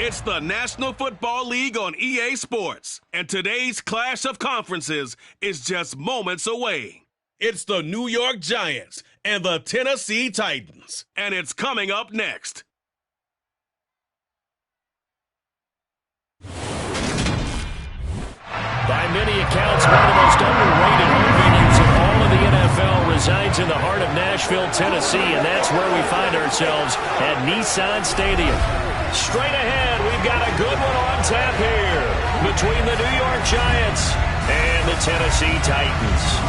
It's the National Football League on EA Sports, and today's clash of conferences is just moments away. It's the New York Giants and the Tennessee Titans, and it's coming up next. By many accounts, one of the most underrated home venues in all of the NFL resides in the heart of Nashville, Tennessee, and that's where we find ourselves at Nissan Stadium. Straight ahead, we've got a good one on tap here between the New York Giants and the Tennessee Titans.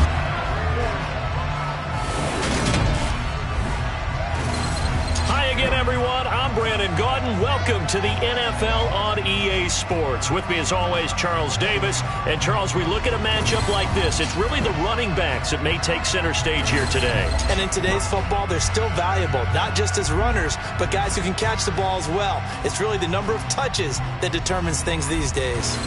Hi again, everyone. I'm Brandon Gaudin. Welcome to the NFL on EA Sports. With me, as always, Charles Davis. And, Charles, we look at a matchup like this. It's really the running backs that may take center stage here today. And in today's football, they're still valuable, not just as runners, but guys who can catch the ball as well. It's really the number of touches that determines things these days.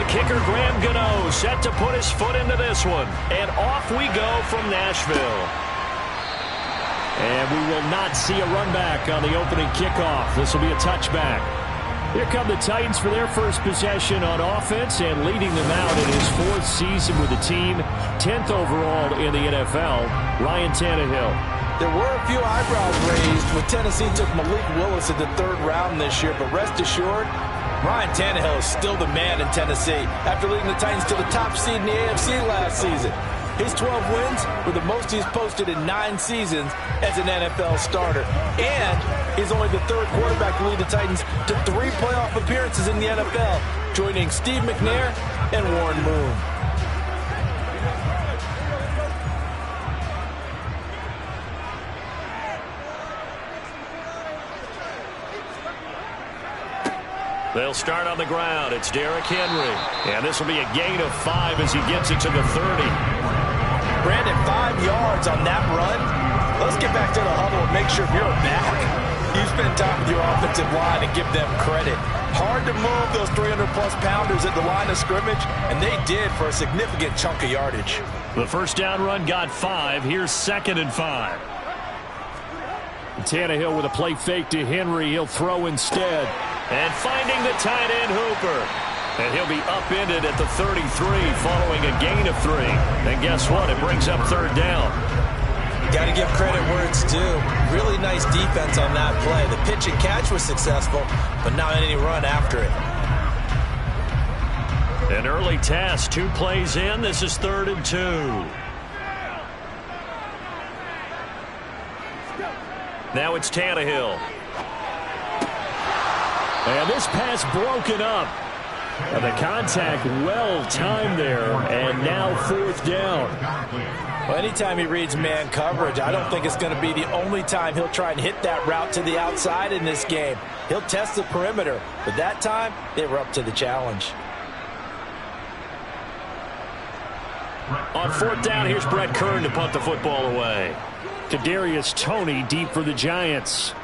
Kicker Graham Gano set to put his foot into this one. And off we go from Nashville. And we will not see a run back on the opening kickoff. This will be a touchback. Here come the Titans for their first possession on offense, and leading them out in his fourth season with the team, 10th overall in the NFL, Ryan Tannehill. There were a few eyebrows raised when Tennessee took Malik Willis in the third round this year, but rest assured, Ryan Tannehill is still the man in Tennessee after leading the Titans to the top seed in the AFC last season. His 12 wins were the most he's posted in 9 seasons as an NFL starter. And he's only the third quarterback to lead the Titans to 3 playoff appearances in the NFL, joining Steve McNair and Warren Moon. They'll start on the ground. It's Derrick Henry. And this will be a gain of 5 as he gets it to the 30. Brandon, 5 yards on that run. Let's get back to the huddle and make sure you're back. You spend time with your offensive line and give them credit. Hard to move those 300-plus pounders at the line of scrimmage, and they did for a significant chunk of yardage. The first down run got 5. Here's 2nd and 5. Tannehill with a play fake to Henry. He'll throw instead. And finding the tight end Hooper. And he'll be upended at the 33 following a gain of 3. And guess what? It brings up 3rd down. Got to give credit where it's due. Really nice defense on that play. The pitch and catch was successful, but not any run after it. An early task. 2 plays in. This is 3rd and 2. Now it's Tannehill. And this pass broken up. And the contact well-timed there. And now 4th down. Well, anytime he reads man coverage, I don't think it's going to be the only time he'll try and hit that route to the outside in this game. He'll test the perimeter. But that time, they were up to the challenge. On 4th down, here's Brett Kern to punt the football away. Kadarius Toney deep for the Giants.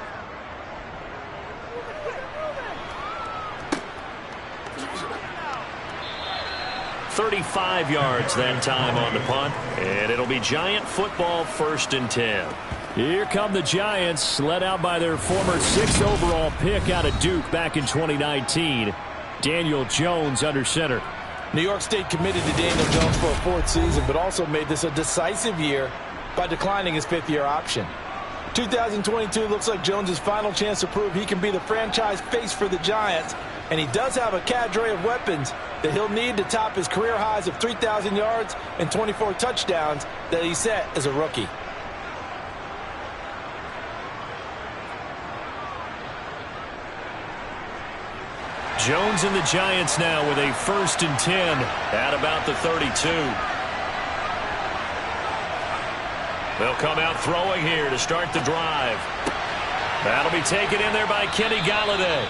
"35 yards that time on the punt, and it'll be Giant football, 1st and 10. Here come the Giants, led out by their former 6th overall pick out of Duke back in 2019. Daniel Jones under center. New York State committed to Daniel Jones for a 4th season, but also made this a decisive year by declining his 5th-year option. 2022 looks like Jones' final chance to prove he can be the franchise face for the Giants, and he does have a cadre of weapons that he'll need to top his career highs of 3,000 yards and 24 touchdowns that he set as a rookie. Jones and the Giants now with a 1st and 10 at about the 32. They'll come out throwing here to start the drive. That'll be taken in there by Kenny Galladay.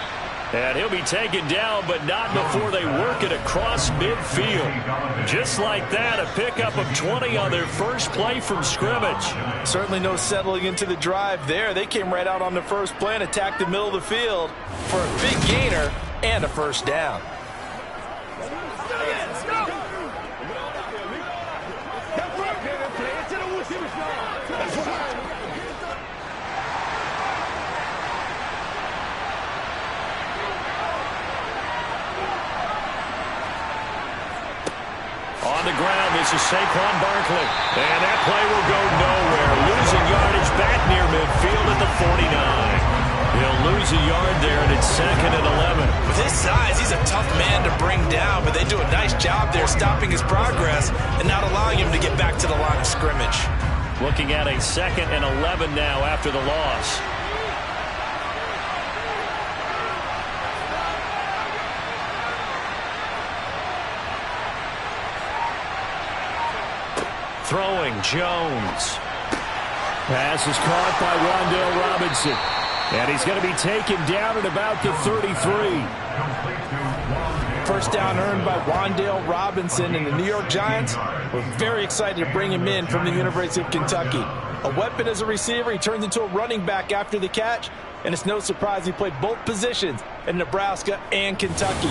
And he'll be taken down, but not before they work it across midfield. Just like that, a pickup of 20 on their first play from scrimmage. Certainly no settling into the drive there. They came right out on the first play and attacked the middle of the field for a big gainer and a 1st down. On the ground, this is Saquon Barkley. And that play will go nowhere. Losing yardage back near midfield at the 49. He'll lose a yard there, and it's 2nd and 11. With his size, he's a tough man to bring down, but they do a nice job there stopping his progress and not allowing him to get back to the line of scrimmage. Looking at a 2nd and 11 now after the loss. Throwing, Jones. Pass is caught by Wan'Dale Robinson. And he's going to be taken down at about the 33. 1st down earned by Wan'Dale Robinson, and the New York Giants were very excited to bring him in from the University of Kentucky. A weapon as a receiver, he turns into a running back after the catch, and it's no surprise he played both positions in Nebraska and Kentucky.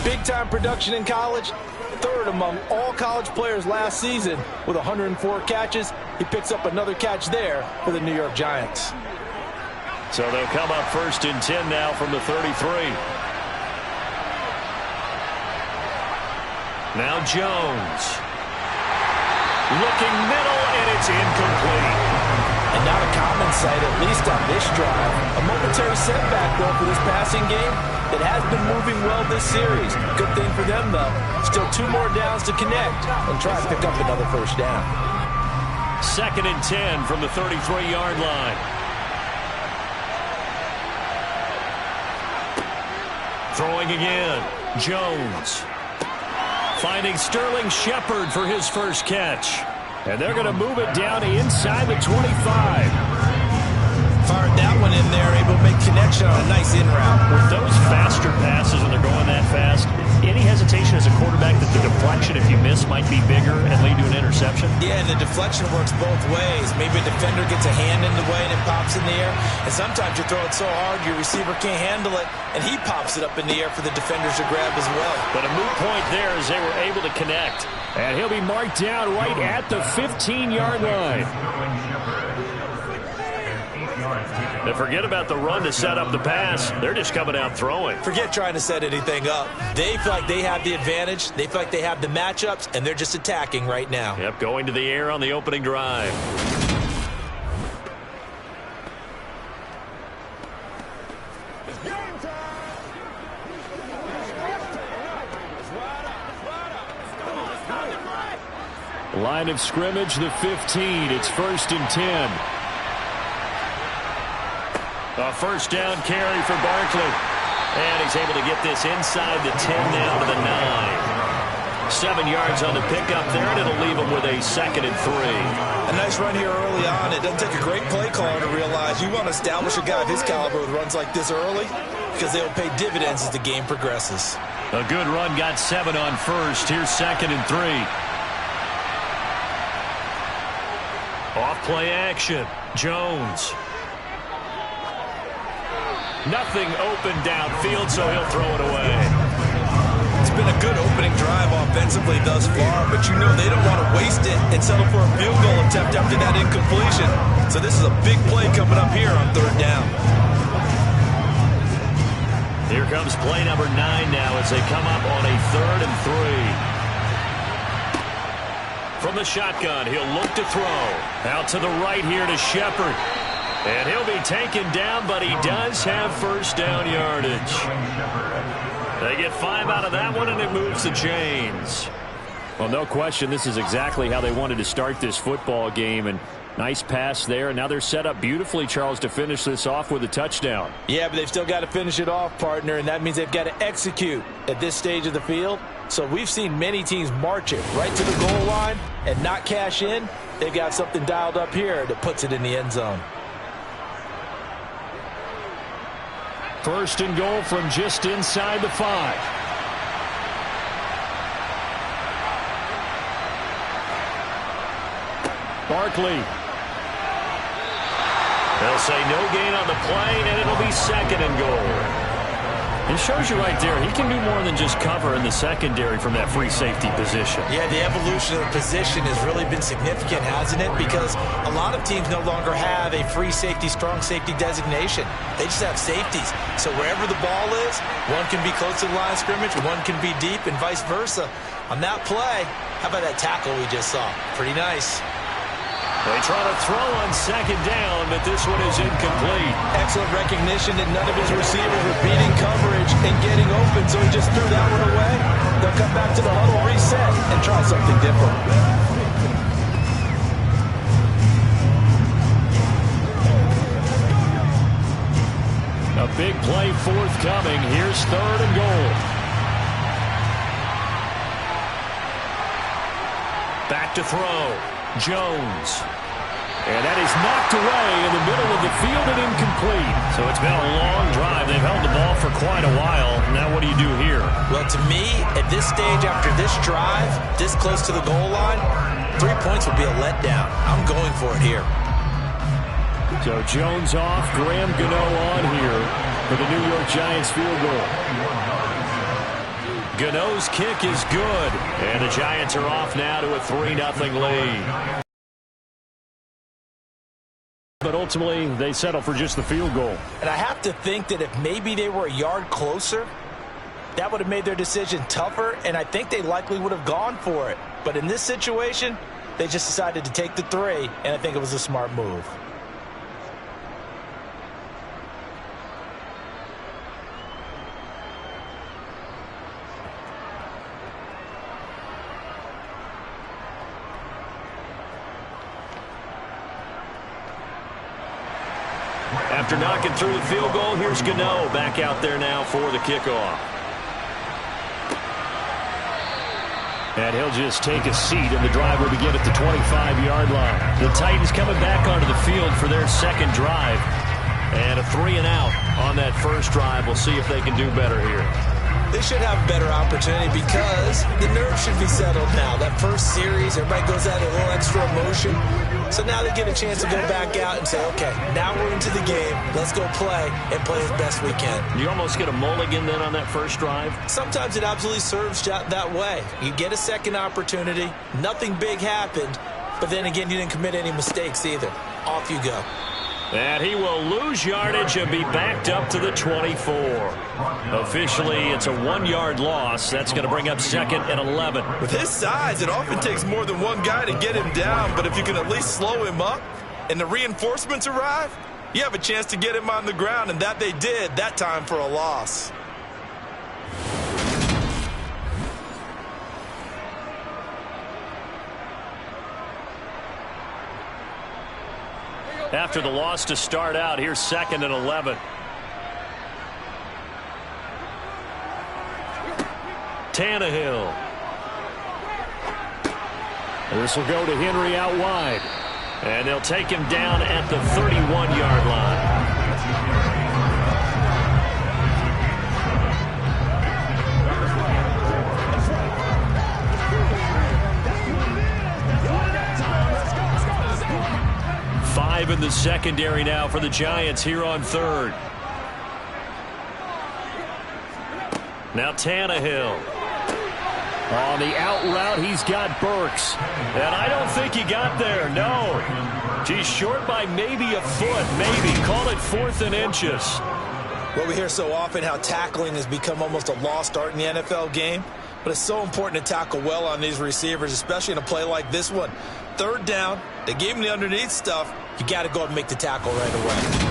Big-time production in college, 3rd among all college players last season with 104 catches. He picks up another catch there for the New York Giants. So they'll come up 1st and 10 now from the 33. Now Jones. Looking middle, and it's incomplete. And not a common sight, at least on this drive. A momentary setback, though, for this passing game that has been moving well this series. Good thing for them, though. Still 2 more downs to connect and try to pick up another 1st down. 2nd and 10 from the 33-yard line. Throwing again, Jones. Finding Sterling Shepard for his 1st catch. And they're going to move it down inside the 25. Fired that one in there, able to make connection on a nice in route. With those faster passes when they're going that fast, any hesitation as a quarterback that the deflection, if you miss, might be bigger and lead to an interception? Yeah, and the deflection works both ways. Maybe a defender gets a hand in the way and it pops in the air. And sometimes you throw it so hard your receiver can't handle it, and he pops it up in the air for the defenders to grab as well. But a moot point there as they were able to connect. And he'll be marked down right at the 15-yard line. And forget about the run to set up the pass. They're just coming out throwing. Forget trying to set anything up. They feel like they have the advantage. They feel like they have the matchups, and they're just attacking right now. Yep, going to the air on the opening drive. Line of scrimmage, the 15. It's 1st and 10. A 1st down carry for Barkley. And he's able to get this inside the 10 now to the 9. 7 yards on the pickup there, and it'll leave him with a 2nd and 3. A nice run here early on. It doesn't take a great play caller to realize you want to establish a guy of his caliber with runs like this early, because they'll pay dividends as the game progresses. A good run, got 7 on 1st. Here's 2nd and 3. Off play action. Jones. Nothing open downfield, so he'll throw it away. It's been a good opening drive offensively thus far, but you know they don't want to waste it and settle for a field goal attempt after that incompletion. So this is a big play coming up here on 3rd down. Here comes play number 9 now as they come up on a 3rd and 3. From the shotgun, he'll look to throw. Out to the right here to Shepard. And he'll be taken down, but he does have first down yardage. They get 5 out of that one, and it moves the chains. Well, no question, this is exactly how they wanted to start this football game. And nice pass there, and now they're set up beautifully, Charles, to finish this off with a touchdown. Yeah, but they've still got to finish it off, partner, and that means they've got to execute at this stage of the field. So we've seen many teams march it right to the goal line and not cash in. They've got something dialed up here that puts it in the end zone. First and goal from just inside the 5. Barkley. They'll say no gain on the play, and it'll be second and goal. It shows you right there, he can do more than just cover in the secondary from that free safety position. Yeah, the evolution of the position has really been significant, hasn't it? Because a lot of teams no longer have a free safety, strong safety designation. They just have safeties. So wherever the ball is, one can be close to the line of scrimmage, one can be deep, and vice versa. On that play, how about that tackle we just saw? Pretty nice. They try to throw on second down, but this one is incomplete. Excellent recognition that none of his receivers were beating coverage and getting open, so he just threw that one away. They'll come back to the huddle, reset, and try something different. A big play forthcoming. Here's third and goal. Back to throw. Jones. And that is knocked away in the middle of the field and incomplete. So it's been a long drive. They've held the ball for quite a while. Now what do you do here? Well, to me, at this stage, after this drive, this close to the goal line, 3 points would be a letdown. I'm going for it here. So Jones off, Graham Gano on here for the New York Giants field goal. Gano's kick is good, and the Giants are off now to a 3-0 lead. But ultimately, they settle for just the field goal. And I have to think that if maybe they were a yard closer, that would have made their decision tougher, and I think they likely would have gone for it. But in this situation, they just decided to take the 3, and I think it was a smart move. After knocking through the field goal, here's Gano back out there now for the kickoff. And he'll just take a seat, and the drive will begin at the 25-yard line. The Titans coming back onto the field for their second drive. And a 3-and-out on that first drive. We'll see if they can do better here. They should have a better opportunity because the nerves should be settled now. That first series, everybody goes out a little extra emotion. So now they get a chance to go back out and say, okay, now we're into the game. Let's go play and play as best we can. You almost get a mulligan then on that first drive? Sometimes it absolutely serves that way. You get a second opportunity. Nothing big happened. But then again, you didn't commit any mistakes either. Off you go. And he will lose yardage and be backed up to the 24. Officially, it's a 1-yard loss. That's going to bring up second and 11. With his size, it often takes more than one guy to get him down. But if you can at least slow him up and the reinforcements arrive, you have a chance to get him on the ground. And that they did that time for a loss. After the loss to start out, here's second and 11. Tannehill. This will go to Henry out wide. And they'll take him down at the 31-yard line. 5 in the secondary now for the Giants here on third. Now Tannehill. On the out route, he's got Burks. And I don't think he got there, no. He's short by maybe a foot, maybe. Call it 4th and inches. Well, we hear so often how tackling has become almost a lost art in the NFL game. but it's so important to tackle well on these receivers, especially in a play like this one. Third down, they gave him the underneath stuff. You got to go and make the tackle right away.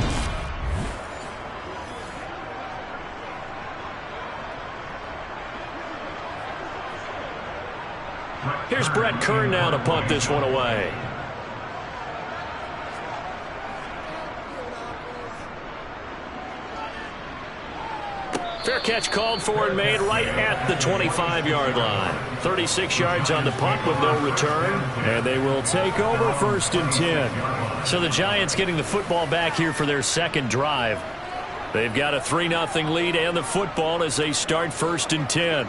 Here's Brett Kern now to punt this one away. Fair catch called for and made right at the 25-yard line. 36 yards on the punt with no return. And they will take over 1st and 10. So the Giants getting the football back here for their second drive. They've got a 3-0 lead and the football as they start 1st and 10.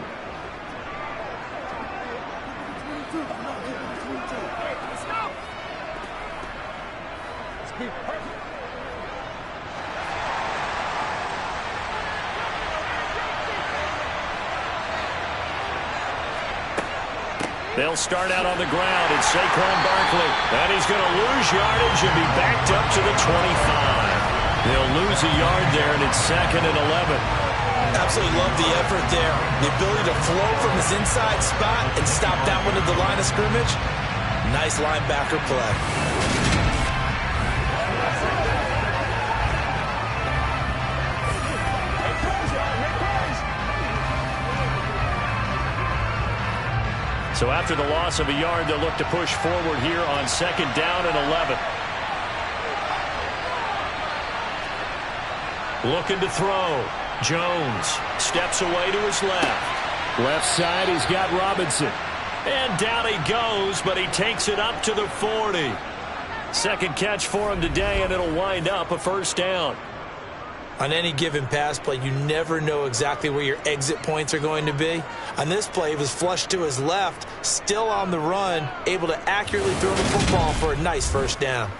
They'll start out on the ground. It's Saquon Barkley. And he's going to lose yardage and be backed up to the 25. They'll lose a yard there, and it's 2nd and 11. Absolutely love the effort there. The ability to flow from his inside spot and stop that one at the line of scrimmage. Nice linebacker play. So after the loss of a yard, they'll look to push forward here on 2nd down and 11. Looking to throw. Jones steps away to his left. Left side, he's got Robinson. And down he goes, but he takes it up to the 40. Second catch for him today, and it'll wind up a 1st down. On any given pass play, you never know exactly where your exit points are going to be. On this play, he was flushed to his left, still on the run, able to accurately throw the football for a nice 1st down.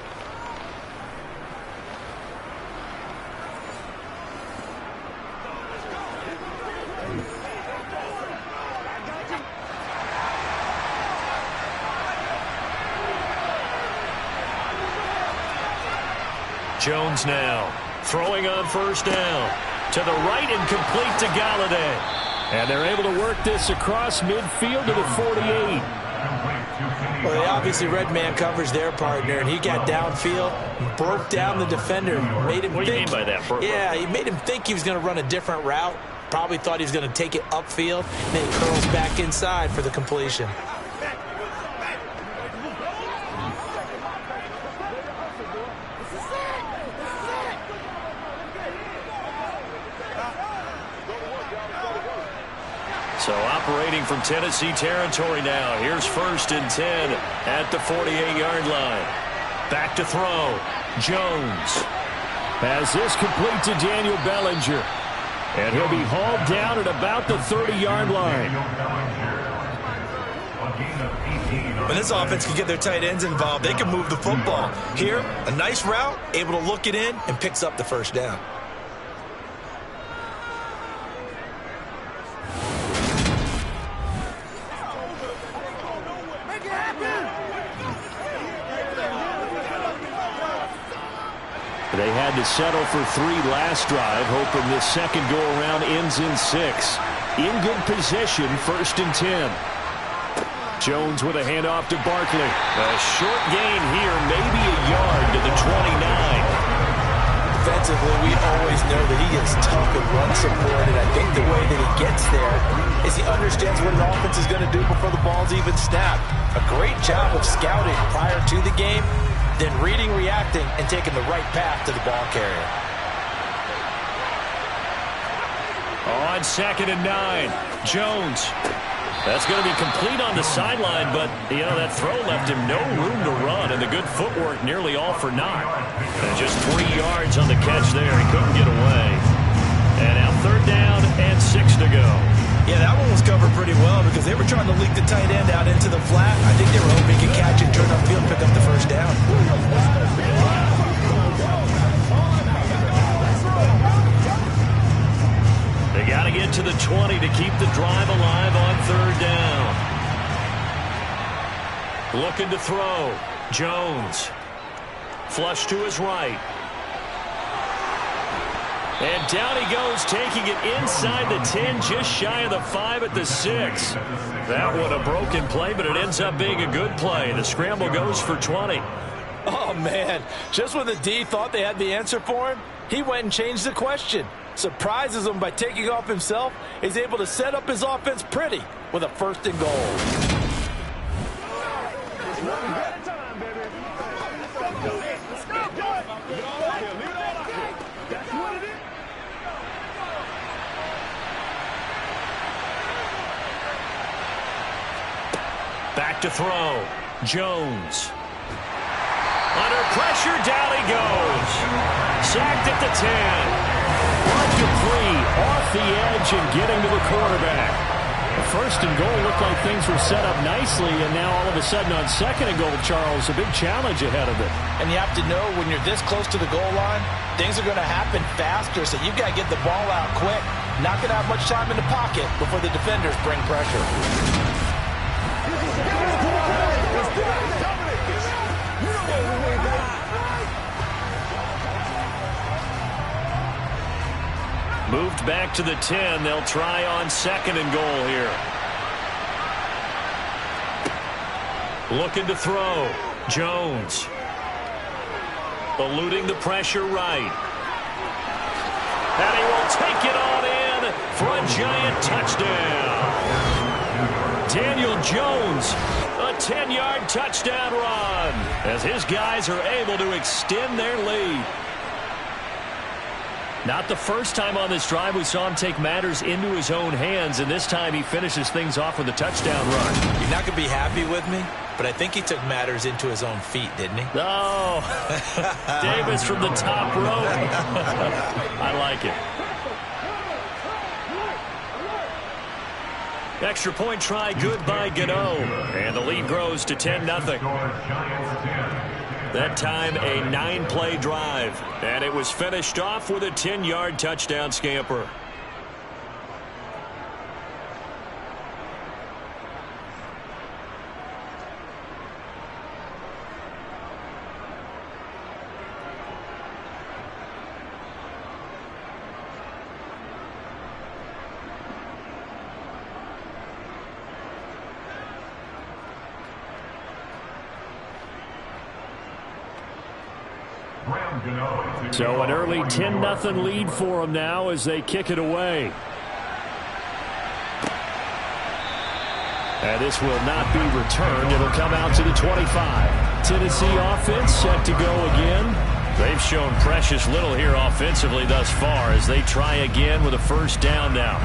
Jones now throwing on 1st down. To the right and complete to Galladay. And they're able to work this across midfield to the 48. Well, they obviously read man coverage their partner, and he got downfield, broke down the defender, made him What do you mean by that, Burt? Yeah, he made him think he was going to run a different route. Probably thought he was going to take it upfield, and then he curls back inside for the completion. So operating from Tennessee territory now. Here's 1st and 10 at the 48-yard line. Back to throw. Jones has this complete to Daniel Bellinger. And he'll be hauled down at about the 30-yard line. When this offense can get their tight ends involved, they can move the football. Here, a nice route, able to look it in, and picks up the 1st down. They had to settle for 3 last drive, hoping this second go-around ends in 6. In good position, 1st and 10. Jones with a handoff to Barkley. A short gain here, maybe a yard to the 29. Defensively, we always know that he is tough and run support, and I think the way that he gets there is he understands what an offense is going to do before the ball's even snapped. A great job of scouting prior to the game, then reading, reacting, and taking the right path to the ball carrier. On 2nd and 9, Jones. That's going to be complete on the sideline, but, that throw left him no room to run, and the good footwork nearly all for naught. And just 3 yards on the catch there. He couldn't get away. And now 3rd down and 6 to go. Yeah, that one was covered pretty well because they were trying to leak the tight end out into the flat. I think they were hoping he could catch it, turn upfield, and pick up the 1st down. They got to get to the 20 to keep the drive alive on 3rd down. Looking to throw. Jones. Flush to his right. And down he goes, taking it inside the 10, just shy of the 5 at the 6. That one a broken play, but it ends up being a good play. The scramble goes for 20. Oh, man. Just when the D thought they had the answer for him, he went and changed the question. Surprises him by taking off himself. He's able to set up his offense pretty with a 1st and goal. Back to throw. Jones. Under pressure, down he goes. Sacked at the 10. Brought Dupree off the edge and getting to the quarterback. The 1st and goal looked like things were set up nicely, and now all of a sudden on 2nd and goal, Charles, a big challenge ahead of it. And you have to know when you're this close to the goal line, things are going to happen faster, so you've got to get the ball out quick. Not going to have much time in the pocket before the defenders bring pressure. Moved back to the 10. They'll try on 2nd and goal here. Looking to throw. Jones. Eluding the pressure right. And he will take it on in for a giant touchdown. Daniel Jones, a 10-yard touchdown run as his guys are able to extend their lead. Not the first time on this drive we saw him take matters into his own hands, and this time he finishes things off with a touchdown run. You're not going to be happy with me, but I think he took matters into his own feet, didn't he? Oh, Davis from the top rope. I like it. Extra point try good by Gano, and the lead grows to 10-0. That time a 9-play drive, and it was finished off with a 10-yard touchdown scamper. So an early 10-0 lead for them now as they kick it away. And this will not be returned. It'll come out to the 25. Tennessee offense set to go again. They've shown precious little here offensively thus far as they try again with a 1st down now.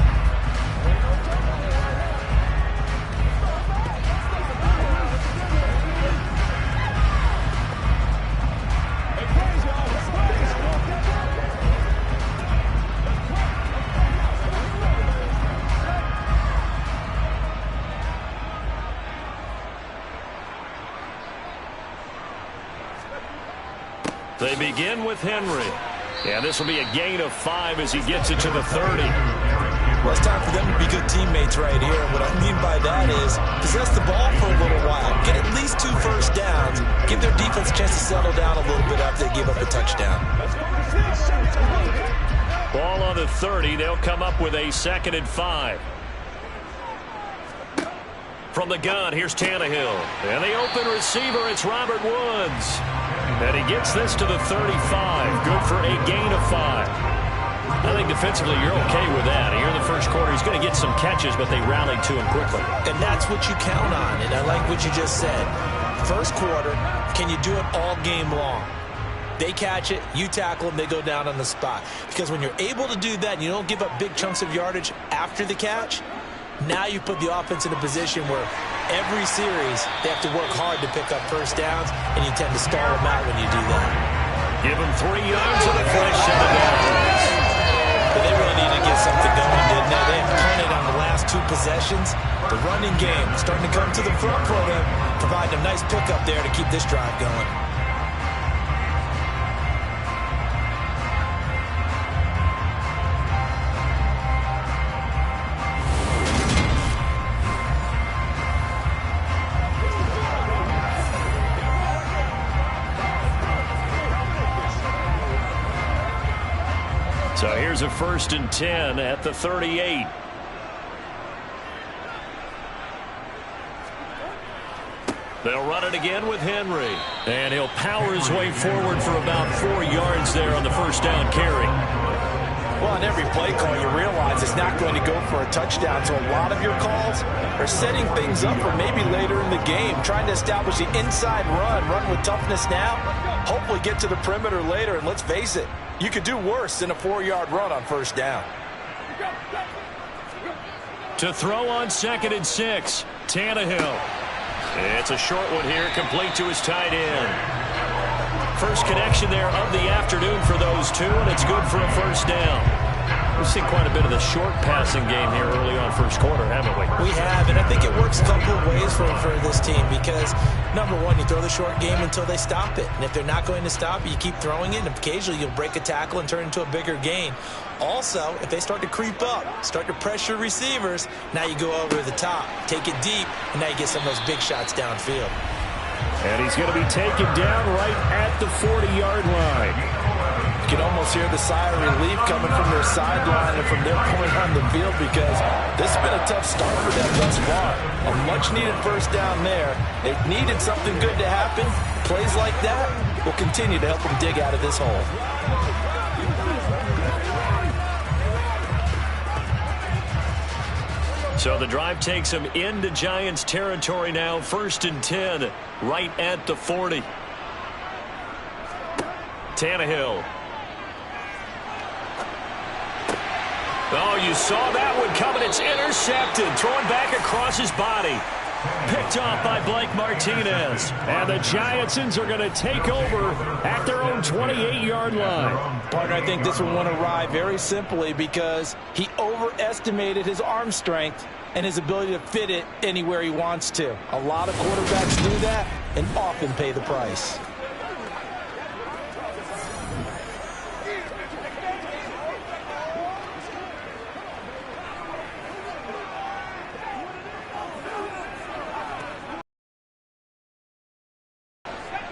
They begin with Henry. And this will be a gain of 5 as he gets it to the 30. Well, it's time for them to be good teammates right here. And what I mean by that is possess the ball for a little while. Get at least 2 first downs. Give their defense a chance to settle down a little bit after they give up a touchdown. Ball on the 30. They'll come up with a 2nd and 5. From the gun, here's Tannehill. And the open receiver, it's Robert Woods. And he gets this to the 35. Good for a gain of 5. I think defensively you're okay with that. Here in the first quarter, he's going to get some catches, but they rallied to him quickly. And that's what you count on. And I like what you just said. First quarter, can you do it all game long? They catch it, you tackle them, they go down on the spot. Because when you're able to do that and you don't give up big chunks of yardage after the catch, now you put the offense in a position where every series they have to work hard to pick up first downs, and you tend to stall them out when you do that. Give them 3 yards and a fresh set of downs. But they really need to get something going, didn't they? They have punted on the last 2 possessions. The running game starting to come to the front for them, providing a nice pickup there to keep this drive going. So Here's a 1st and 10 at the 38. They'll run it again with Henry. And he'll power his way forward for about 4 yards there on the 1st down carry. Well, on every play call, you realize it's not going to go for a touchdown. So a lot of your calls are setting things up for maybe later in the game, trying to establish the inside run with toughness now, hopefully get to the perimeter later. And let's face it, you could do worse than a 4-yard run on 1st down. To throw on 2nd and 6, Tannehill. It's a short one here, complete to his tight end. First connection there of the afternoon for those two, and it's good for a 1st down. We've seen quite a bit of the short passing game here early on 1st quarter, haven't we? We have, and I think it works a couple of ways for this team because, number one, you throw the short game until they stop it. And if they're not going to stop it, you keep throwing it, and occasionally you'll break a tackle and turn it into a bigger gain. Also, if they start to creep up, start to pressure receivers, now you go over the top, take it deep, and now you get some of those big shots downfield. And he's going to be taken down right at the 40-yard line. You can almost hear the sigh of relief coming from their sideline and from their point on the field because this has been a tough start for them thus far. A much-needed 1st down there. They needed something good to happen. Plays like that will continue to help them dig out of this hole. So the drive takes them into Giants territory now. 1st and 10, right at the 40. Tannehill. Oh, you saw that one coming. It's intercepted. Thrown back across his body. Picked off by Blake Martinez. And the Giantsons are going to take over at their own 28-yard line. Partner, I think this one won't arrive very simply because he overestimated his arm strength and his ability to fit it anywhere he wants to. A lot of quarterbacks do that and often pay the price.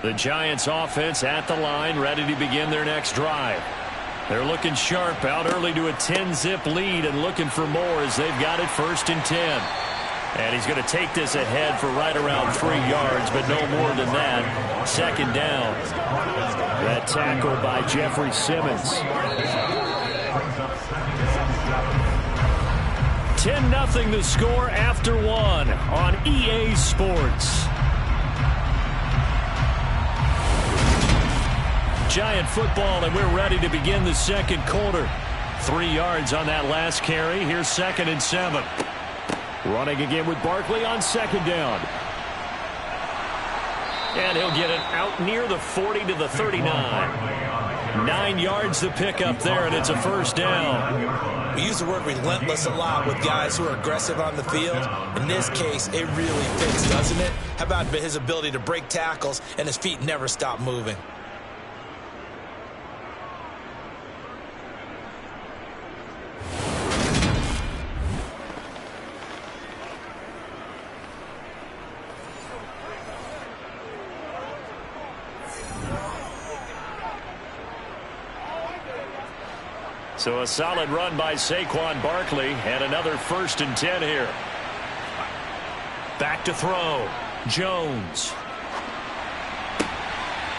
The Giants offense at the line, ready to begin their next drive. They're looking sharp, out early to a 10-zip lead and looking for more as they've got it 1st and 10. And he's going to take this ahead for right around 3 yards, but no more than that. 2nd down. That tackle by Jeffrey Simmons. 10-0 the score after 1 on EA Sports. Giant football, and we're ready to begin the 2nd quarter. 3 yards on that last carry. Here's 2nd and 7. Running again with Barkley on 2nd down. And he'll get it out near the 40 to the 39. 9 yards to pick up there, and it's a 1st down. We use the word relentless a lot with guys who are aggressive on the field. In this case, it really fits, doesn't it? How about his ability to break tackles and his feet never stop moving? So a solid run by Saquon Barkley, and another 1st and 10 here. Back to throw. Jones.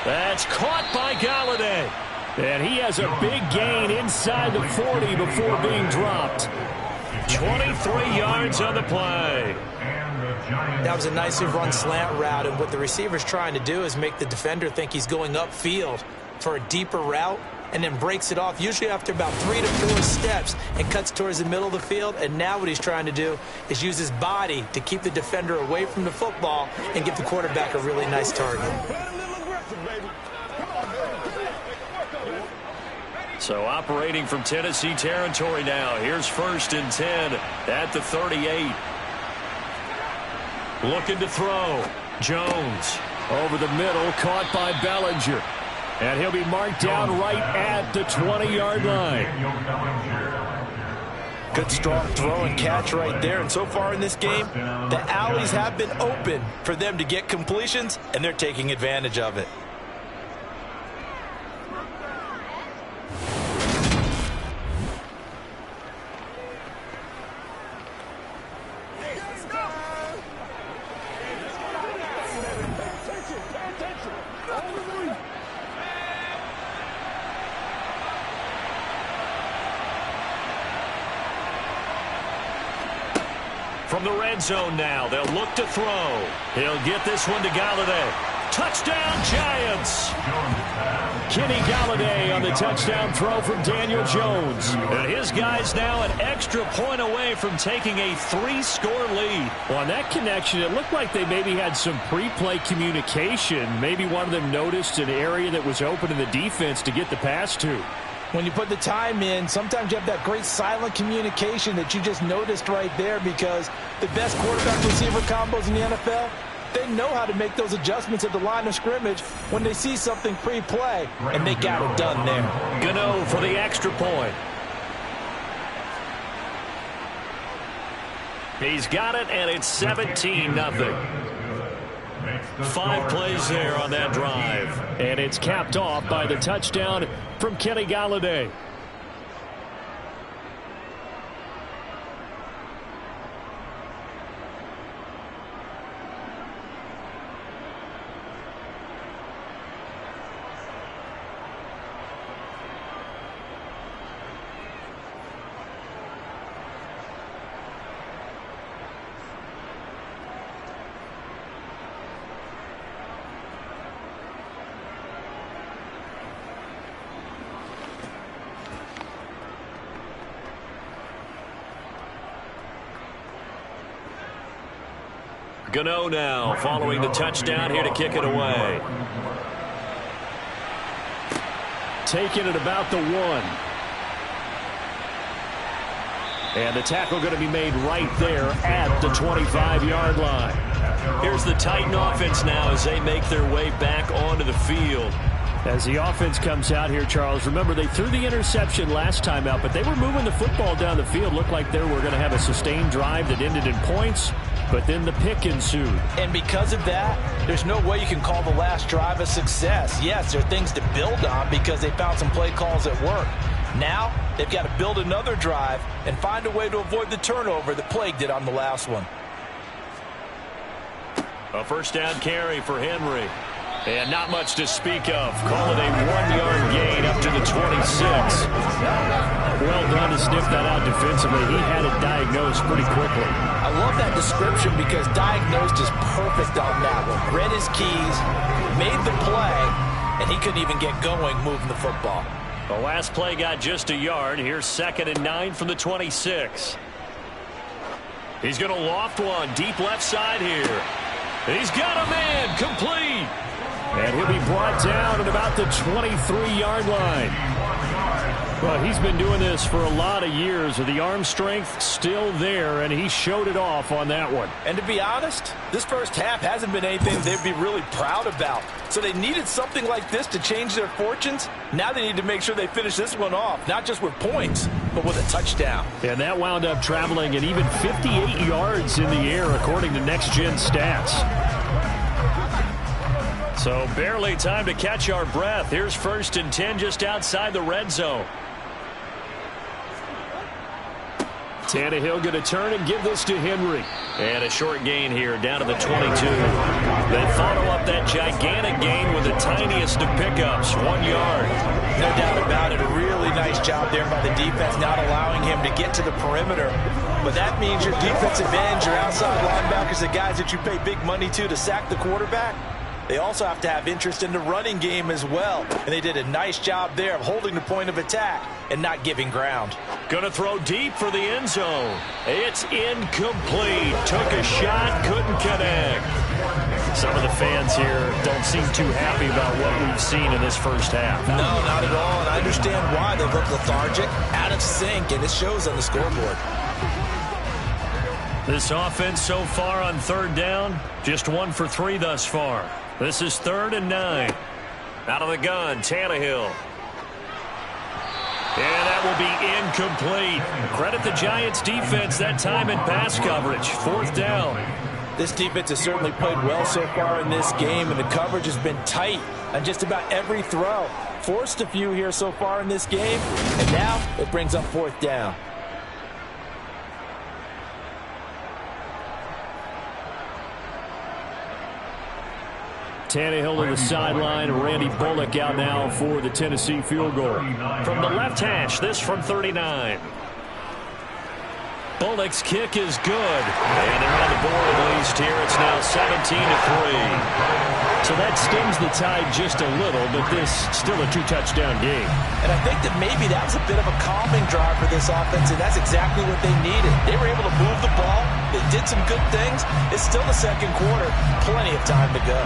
That's caught by Galladay. And he has a big gain inside the 40 before being dropped. 23 yards on the play. That was a nicely run slant route, and what the receiver's trying to do is make the defender think he's going upfield for a deeper route, and then breaks it off, usually after about 3 to 4 steps, and cuts towards the middle of the field. And now what he's trying to do is use his body to keep the defender away from the football and give the quarterback a really nice target. So operating from Tennessee territory now. Here's 1st and 10 at the 38. Looking to throw. Jones over the middle, caught by Bellinger. And he'll be marked down right at the 20-yard line. Good strong throw and catch right there. And so far in this game, the alleys have been open for them to get completions, and they're taking advantage of it. From the red zone now, they'll look to throw. He'll get this one to Galladay. Touchdown, Giants! Kenny Galladay on the touchdown throw from Daniel Jones. And his guys now an extra point away from taking a 3-score lead. Well, on that connection, it looked like they maybe had some pre-play communication. Maybe one of them noticed an area that was open in the defense to get the pass to. When you put the time in, sometimes you have that great silent communication that you just noticed right there, because the best quarterback-receiver combos in the NFL, they know how to make those adjustments at the line of scrimmage when they see something pre-play, and they got it done there. Gano for the extra point. He's got it, and it's 17-0. 5 plays there on that drive. And it's capped off by the touchdown from Kenny Galladay. Gano now following the touchdown here to kick it away. Taking it about the 1. And the tackle going to be made right there at the 25-yard line. Here's the Titan offense now as they make their way back onto the field. As the offense comes out here, Charles, remember they threw the interception last time out, but they were moving the football down the field. Looked like they were going to have a sustained drive that ended in points, but then the pick ensued. And because of that, there's no way you can call the last drive a success. Yes, there are things to build on because they found some play calls at work. Now, they've got to build another drive and find a way to avoid the turnover that plagued it on the last one. A first down carry for Henry. And not much to speak of. Call it a 1-yard gain up to the 26. Well done to sniff that out defensively. He had it diagnosed pretty quickly. I love that description because diagnosed is perfect on that one. Read his keys, made the play, and he couldn't even get going moving the football. The last play got just a yard. Here's 2nd and 9 from the 26. He's going to loft one deep left side here. He's got a man complete. And he'll be brought down at about the 23-yard line. Well, he's been doing this for a lot of years. The arm strength still there, and he showed it off on that one. And to be honest, this first half hasn't been anything they'd be really proud about. So they needed something like this to change their fortunes. Now they need to make sure they finish this one off, not just with points, but with a touchdown. And that wound up traveling at even 58 yards in the air, according to Next Gen Stats. So barely time to catch our breath. Here's 1st and 10 just outside the red zone. Tannehill going to turn and give this to Henry. And a short gain here down to the 22. They follow up that gigantic gain with the tiniest of pickups, 1 yard. No doubt about it. A really nice job there by the defense, not allowing him to get to the perimeter. But that means your defensive ends, your outside linebackers, the guys that you pay big money to sack the quarterback, they also have to have interest in the running game as well. And they did a nice job there of holding the point of attack and not giving ground. Going to throw deep for the end zone. It's incomplete. Took a shot, couldn't connect. Some of the fans here don't seem too happy about what we've seen in this first half. No, not at all. And I understand why. They look lethargic, out of sync, and it shows on the scoreboard. This offense so far on 3rd down, just 1 for 3 thus far. This is 3rd and 9. Out of the gun, Tannehill. And that will be incomplete. Credit the Giants defense that time in pass coverage. 4th down. This defense has certainly played well so far in this game, and the coverage has been tight on just about every throw. Forced a few here so far in this game, and now it brings up 4th down. Tannehill to the sideline. Randy Bullock out now for the Tennessee field goal. From the left hash, this from 39. Bullock's kick is good. And they're on the board at least here. It's now 17-3. So that stings the Tide just a little, but this still a two-touchdown game. And I think that maybe that was a bit of a calming drive for this offense, and that's exactly what they needed. They were able to move the ball. They did some good things. It's still the second quarter. Plenty of time to go.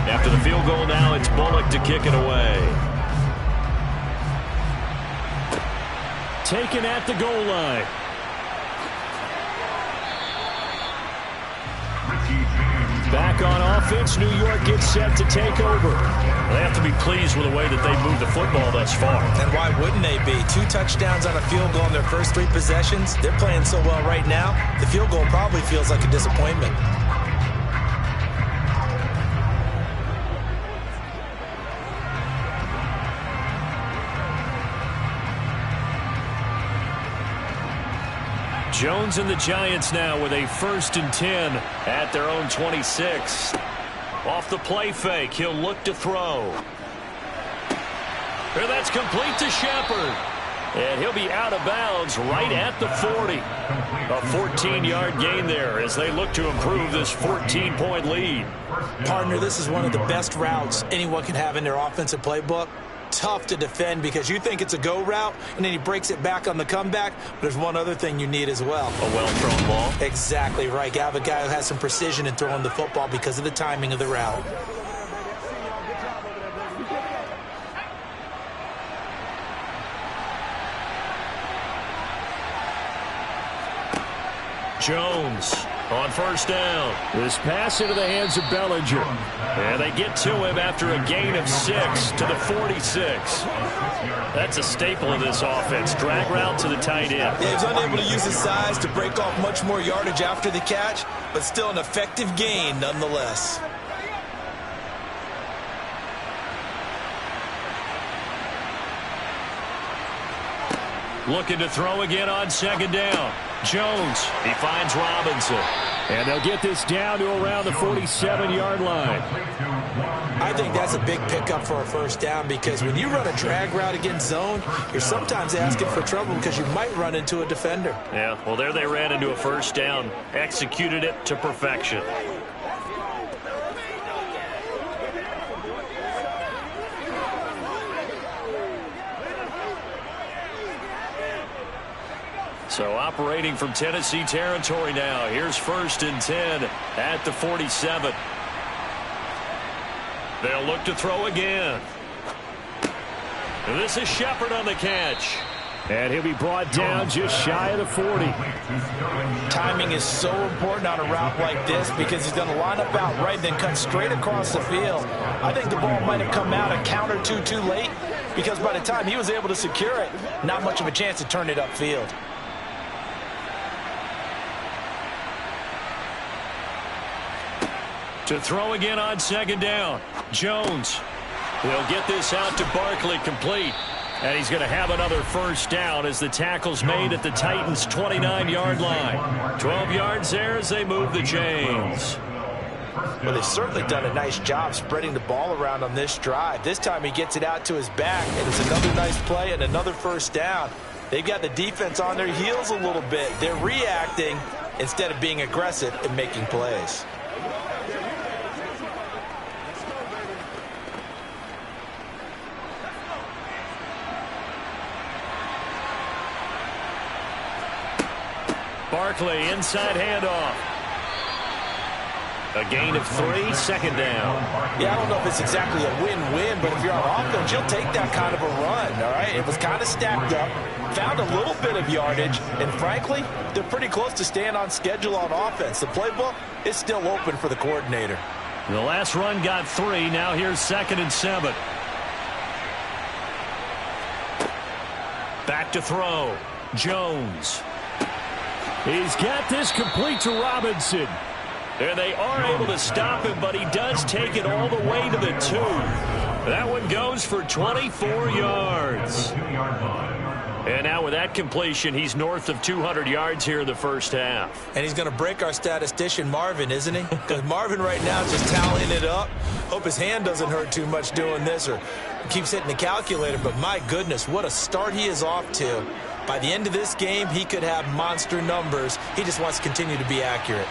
After the field goal now, it's Bullock to kick it away. Taken at the goal line. Back on offense, New York gets set to take over. They have to be pleased with the way that they moved the football thus far. And why wouldn't they be? 2 touchdowns on a field goal in their first 3 possessions. They're playing so well right now, the field goal probably feels like a disappointment. Jones and the Giants now with a 1st and 10 at their own 26. Off the play fake, he'll look to throw. And that's complete to Shepard. And he'll be out of bounds right at the 40. A 14-yard gain there as they look to improve this 14-point lead. Partner, this is one of the best routes anyone can have in their offensive playbook. Tough to defend because you think it's a go route, and then he breaks it back on the comeback. But there's one other thing you need as well. A well-thrown ball. Exactly right. You have a guy who has some precision in throwing the football because of the timing of the route. Jones on 1st down. This pass into the hands of Bellinger. And they get to him after a gain of 6 to the 46. That's a staple of this offense. Drag route to the tight end. Yeah, he was unable to use his size to break off much more yardage after the catch, but still an effective gain nonetheless. Looking to throw again on 2nd down. Jones, he finds Robinson. And they'll get this down to around the 47-yard line. I think that's a big pickup for a 1st down because when you run a drag route against zone, you're sometimes asking for trouble because you might run into a defender. Yeah, well, there they ran into a 1st down. Executed it to perfection. So operating from Tennessee territory now. Here's 1st and 10 at the 47. They'll look to throw again. This is Shepard on the catch. And he'll be brought down just shy of the 40. Timing is so important on a route like this because he's going to line up out right, then cut straight across the field. I think the ball might have come out a count or two too late because by the time he was able to secure it, not much of a chance to turn it upfield. To throw again on 2nd down. Jones. He'll get this out to Barkley complete. And he's going to have another 1st down as the tackle's made at the Titans' 29-yard line. 12 yards there as they move the chains. Well, they've certainly done a nice job spreading the ball around on this drive. This time he gets it out to his back, and it's another nice play and another 1st down. They've got the defense on their heels a little bit. They're reacting instead of being aggressive and making plays. Barkley, inside handoff. A gain of 3, 2nd down. Yeah, I don't know if it's exactly a win-win, but if you're on offense, you'll take that kind of a run, all right? It was kind of stacked up, found a little bit of yardage, and frankly, they're pretty close to staying on schedule on offense. The playbook is still open for the coordinator. The last run got 3. Now here's 2nd and 7. Back to throw. Jones. He's got this complete to Robinson. And they are able to stop him, but he does take it all the way to the 2. That one goes for 24 yards. And now with that completion, he's north of 200 yards here in the first half. And he's going to break our statistician Marvin, isn't he? Because Marvin right now is just tallying it up. Hope his hand doesn't hurt too much doing this or keeps hitting the calculator. But my goodness, what a start he is off to. By the end of this game, he could have monster numbers. He just wants to continue to be accurate.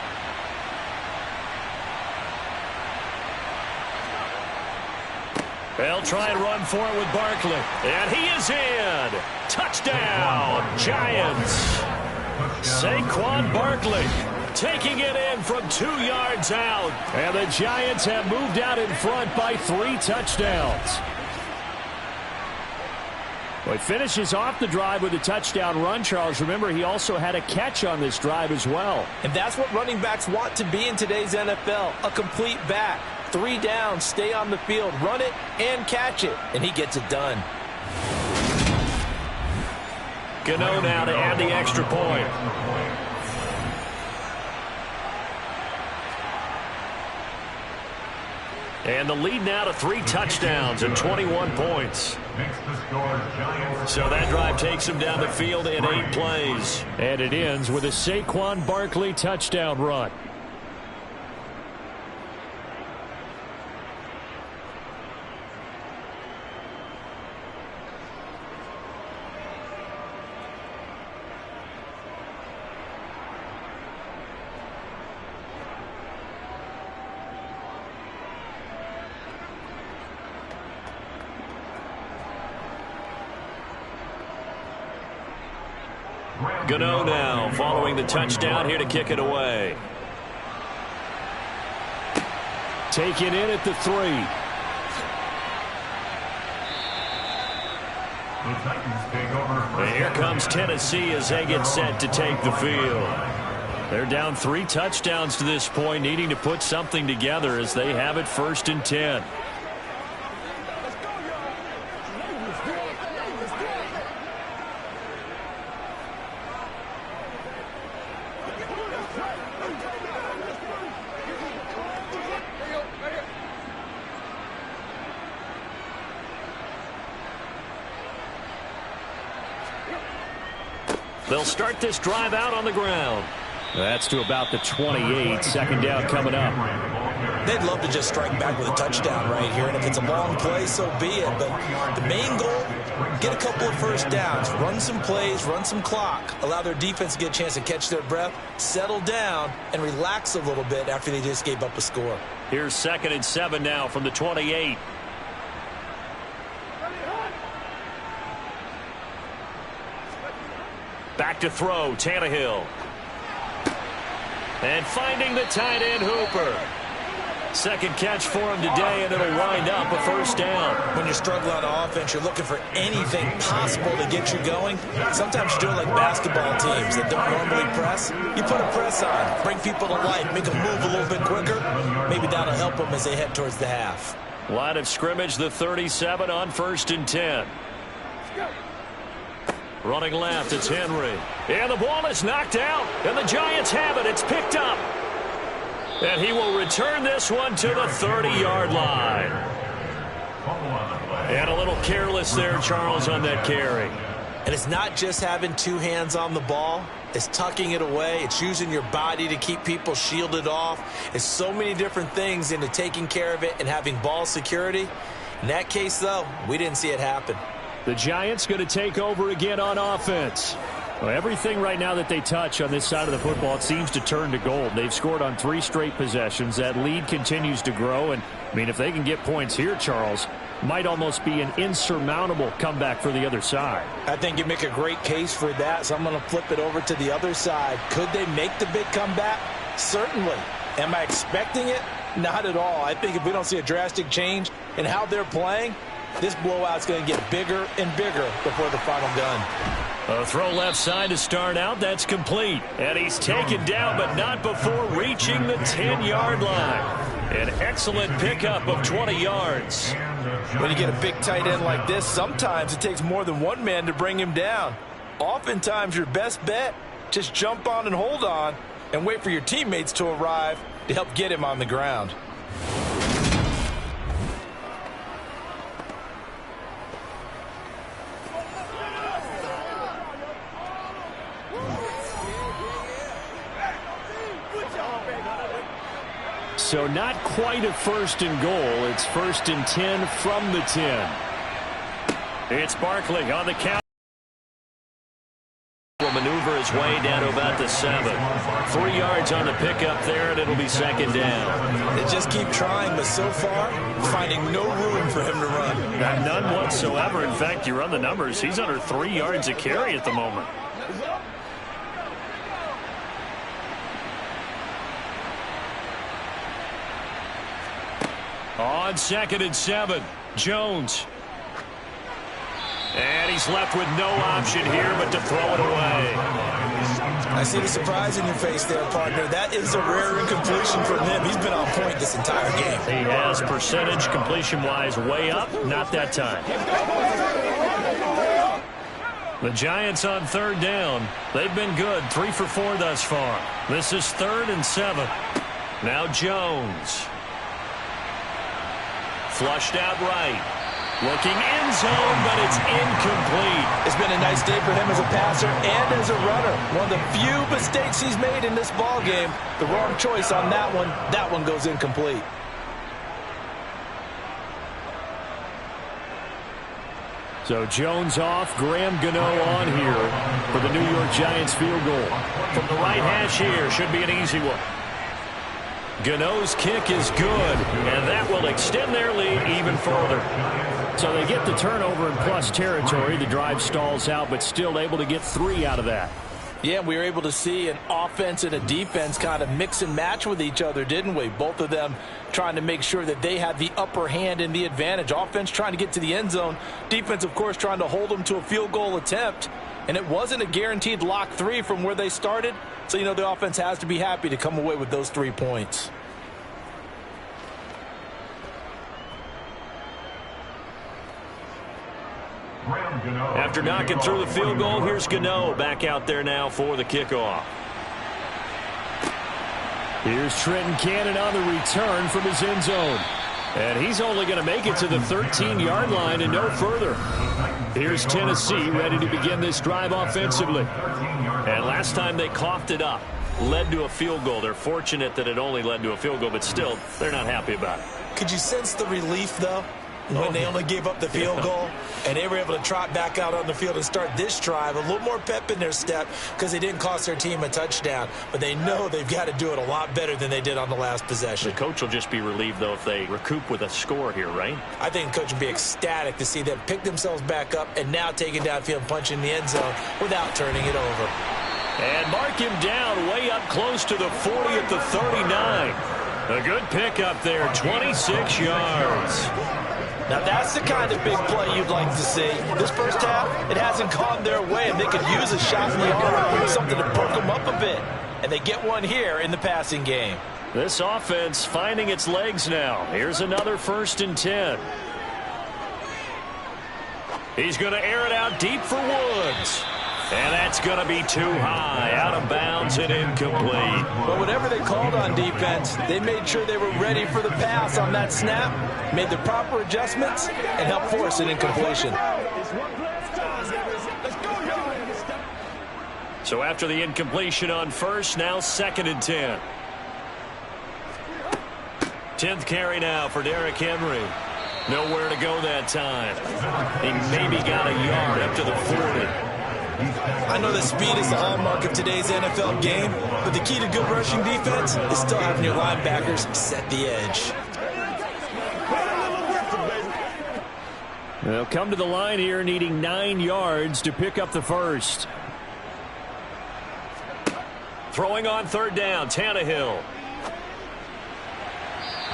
They'll try and run for it with Barkley. And he is in. Touchdown, Giants. Saquon Barkley taking it in from 2 yards out. And the Giants have moved out in front by 3 touchdowns. Well, he finishes off the drive with a touchdown run, Charles. Remember, he also had a catch on this drive as well. And that's what running backs want to be in today's NFL, a complete back. 3 downs, stay on the field, run it, and catch it. And he gets it done. Gano now to add the extra point. And the lead now to 3 touchdowns and 21 points. So that drive takes him down the field in 8 plays. And it ends with a Saquon Barkley touchdown run. Gano now following the touchdown here to kick it away. Taken in at the 3. And here comes Tennessee as they get set to take the field. They're down 3 touchdowns to this point, needing to put something together as they have it 1st and 10. They'll start this drive out on the ground. That's to about the 28. 2nd down coming up. They'd love to just strike back with a touchdown right here. And if it's a long play, so be it. But the main goal, get a couple of 1st downs. Run some plays, run some clock. Allow their defense to get a chance to catch their breath, settle down, and relax a little bit after they just gave up a score. Here's 2nd and 7 now from the 28. Back to throw, Tannehill. And finding the tight end, Hooper. 2nd catch for him today, and it'll wind up a 1st down. When you're struggling on offense, you're looking for anything possible to get you going. Sometimes you're doing like basketball teams that don't normally press. You put a press on, bring people to life, make them move a little bit quicker. Maybe that'll help them as they head towards the half. Line of scrimmage, the 37 on 1st and 10. Running left, it's Henry. And the ball is knocked out, and the Giants have it. It's picked up. And he will return this one to the 30-yard line. And a little careless there, Charles, on that carry. And it's not just having 2 hands on the ball. It's tucking it away. It's using your body to keep people shielded off. It's so many different things into taking care of it and having ball security. In that case, though, we didn't see it happen. The Giants going to take over again on offense. Well, everything right now that they touch on this side of the football, it seems to turn to gold. They've scored on 3 straight possessions. That lead continues to grow. And, I mean, if they can get points here, Charles, might almost be an insurmountable comeback for the other side. I think you make a great case for that, so I'm going to flip it over to the other side. Could they make the big comeback? Certainly. Am I expecting it? Not at all. I think if we don't see a drastic change in how they're playing, this blowout's going to get bigger and bigger before the final gun. A throw left side to start out. That's complete. And he's taken down, but not before reaching the 10-yard line. An excellent pickup of 20 yards. When you get a big tight end like this, sometimes it takes more than one man to bring him down. Oftentimes, your best bet, just jump on and hold on and wait for your teammates to arrive to help get him on the ground. So not quite a first and goal. It's first and 10 from the 10. It's Barkley on the count. Will maneuver his way down to about the 7. 3 yards on the pickup there, and it'll be second down. They just keep trying, but so far, finding no room for him to run. None whatsoever. In fact, you run the numbers. He's under 3 yards a carry at the moment. On second and 7, Jones. And he's left with no option here but to throw it away. I see the surprise in your face there, partner. That is a rare incompletion from him. He's been on point this entire game. He has percentage completion-wise way up. Not that time. The Giants on third down. They've been good. 3 for 4 thus far. This is 3rd and 7. Now Jones. Flushed out right. Looking end zone, but it's incomplete. It's been a nice day for him as a passer and as a runner. One of the few mistakes he's made in this ball game. The wrong choice on that one. That one goes incomplete. So Jones off, Graham Gano on here for the New York Giants field goal. From the right hash here, should be an easy one. Gano's kick is good, and that will extend their lead even further. So they get the turnover in plus territory. The drive stalls out, but still able to get 3 out of that. Yeah, we were able to see an offense and a defense kind of mix and match with each other, didn't we? Both of them trying to make sure that they had the upper hand and the advantage. Offense trying to get to the end zone. Defense, of course, trying to hold them to a field goal attempt. And it wasn't a guaranteed lock 3 from where they started. So, you know, the offense has to be happy to come away with those 3 points. After knocking through the field goal, here's Gano back out there now for the kickoff. Here's Trenton Cannon on the return from his end zone. And he's only going to make it to the 13-yard line and no further. Here's Tennessee ready to begin this drive offensively. And last time they coughed it up, led to a field goal. They're fortunate that it only led to a field goal, but still, they're not happy about it. Could you sense the relief, though? When they only gave up the field goal and they were able to trot back out on the field and start this drive, a little more pep in their step because they didn't cost their team a touchdown. But they know they've got to do it a lot better than they did on the last possession. The coach will just be relieved, though, if they recoup with a score here, right? I think the coach would be ecstatic to see them pick themselves back up and now take it downfield and punch in the end zone without turning it over. And mark him down way up close to the 40 at the 39. A good pickup there, 26 yards. Now, that's the kind of big play you'd like to see. This first half, it hasn't gone their way, and they could use a shot in the arm, something to perk them up a bit. And they get one here in the passing game. This offense finding its legs now. Here's another 1st and 10. He's going to air it out deep for Woods. And that's going to be too high, out of bounds and incomplete. But whatever they called on defense, they made sure they were ready for the pass on that snap, made the proper adjustments, and helped force an incompletion. So after the incompletion on first, now 2nd and 10. 10th carry now for Derrick Henry. Nowhere to go that time. He maybe got a yard up to the 40. I know that speed is the hallmark of today's NFL game, but the key to good rushing defense is still having your linebackers set the edge. They'll come to the line here needing 9 yards to pick up the first. Throwing on 3rd down, Tannehill.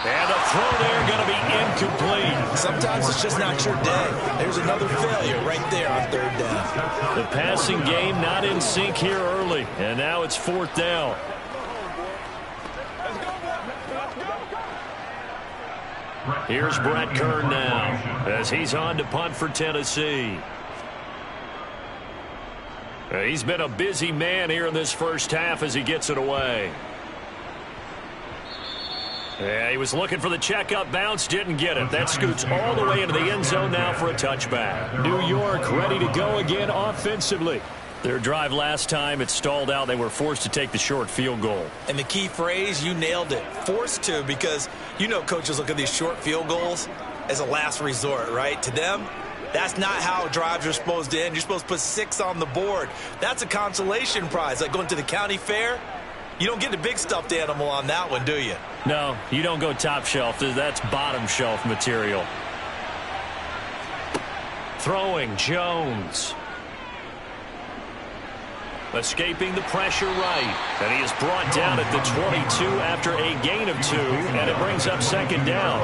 And the throw there going to be incomplete. Sometimes it's just not your day. There's another failure right there on 3rd down. The passing game not in sync here early. And now it's 4th down. Here's Brett Kern now as he's on to punt for Tennessee. He's been a busy man here in this first half as he gets it away. Yeah, he was looking for the checkup bounce, didn't get it. That scoots all the way into the end zone now for a touchback. New York ready to go again offensively. Their drive last time, it stalled out. They were forced to take the short field goal. And the key phrase, you nailed it, forced to, because you know coaches look at these short field goals as a last resort, right? To them, that's not how drives are supposed to end. You're supposed to put 6 on the board. That's a consolation prize. Like going to the county fair, you don't get the big stuffed animal on that one, do you? No, you don't go top shelf. That's bottom shelf material. Throwing, Jones. Escaping the pressure right. And he is brought down at the 22 after a gain of 2, and it brings up second down.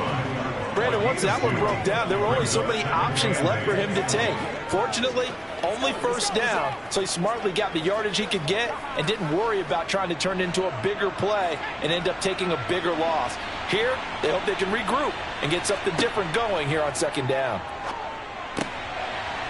Brandon, once that one broke down, there were only so many options left for him to take. Fortunately, only first down, so he smartly got the yardage he could get and didn't worry about trying to turn it into a bigger play and end up taking a bigger loss. Here, they hope they can regroup and get something different going here on second down.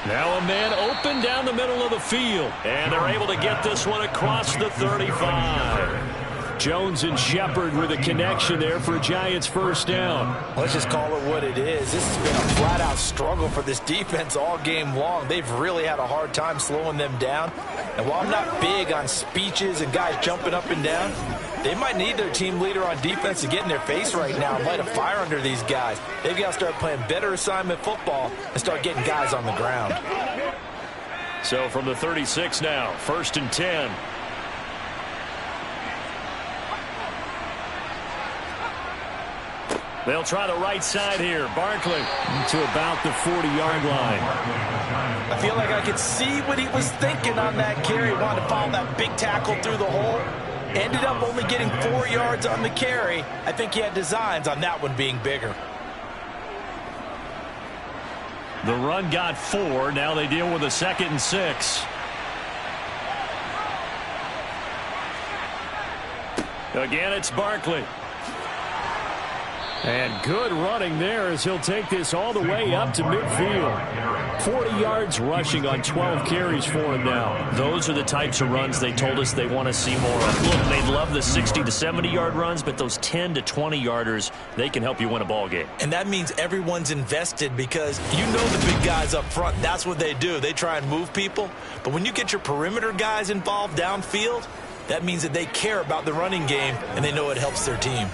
Now a man open down the middle of the field, and they're able to get this one across the 35. Jones and Shepard with a connection there for Giants first down. Let's just call it what it is. This has been a flat-out struggle for this defense all game long. They've really had a hard time slowing them down. And while I'm not big on speeches and guys jumping up and down, they might need their team leader on defense to get in their face right now and light a fire under these guys. They've got to start playing better assignment football and start getting guys on the ground. So from the 36 now, 1st and 10. They'll try the right side here. Barkley to about the 40-yard line. I feel like I could see what he was thinking on that carry. Wanted to follow that big tackle through the hole. Ended up only getting 4 yards on the carry. I think he had designs on that one being bigger. The run got 4. Now they deal with a 2nd and 6. Again, it's Barkley. And good running there as he'll take this all the way up to midfield. 40 yards rushing on 12 carries for him now. Those are the types of runs they told us they want to see more of. Look, they'd love the 60 to 70-yard runs, but those 10 to 20-yarders, they can help you win a ball game. And that means everyone's invested because you know the big guys up front, that's what they do. They try and move people. But when you get your perimeter guys involved downfield, that means that they care about the running game and they know it helps their team.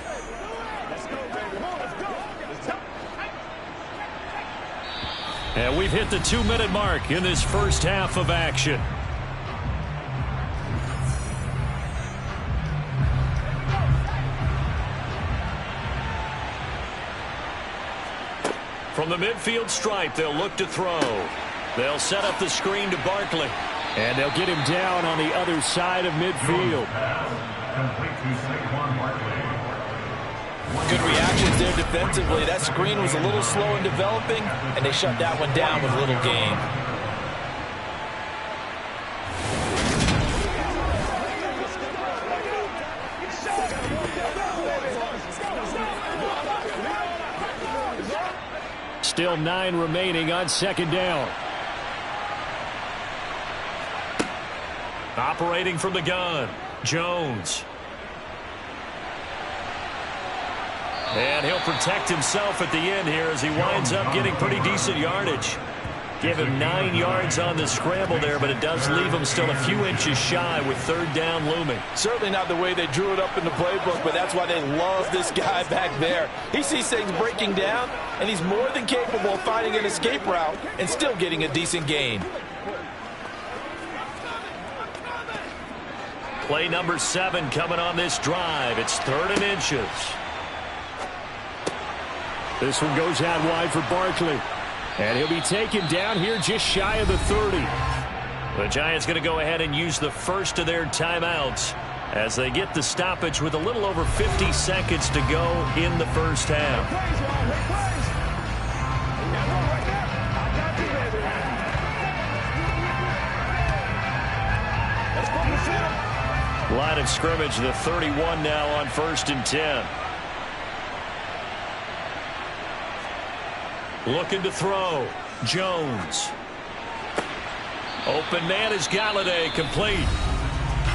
And we've hit the 2-minute mark in this first half of action. From the midfield stripe, they'll look to throw. They'll set up the screen to Barkley. And they'll get him down on the other side of midfield. Good reactions there defensively. That screen was a little slow in developing, and they shut that one down with little gain. Still 9 remaining on second down. Operating from the gun, Jones. And he'll protect himself at the end here as he winds up getting pretty decent yardage. Give him 9 yards on the scramble there, but it does leave him still a few inches shy with 3rd down looming. Certainly not the way they drew it up in the playbook, but that's why they love this guy back there. He sees things breaking down, and he's more than capable of finding an escape route and still getting a decent gain. Play number 7 coming on this drive. It's 3rd and inches. This one goes out wide for Barkley. And he'll be taken down here just shy of the 30. The Giants going to go ahead and use the first of their timeouts as they get the stoppage with a little over 50 seconds to go in the first half. Line of scrimmage, the 31 now on 1st and 10. Looking to throw. Jones. Open man is Galladay, complete.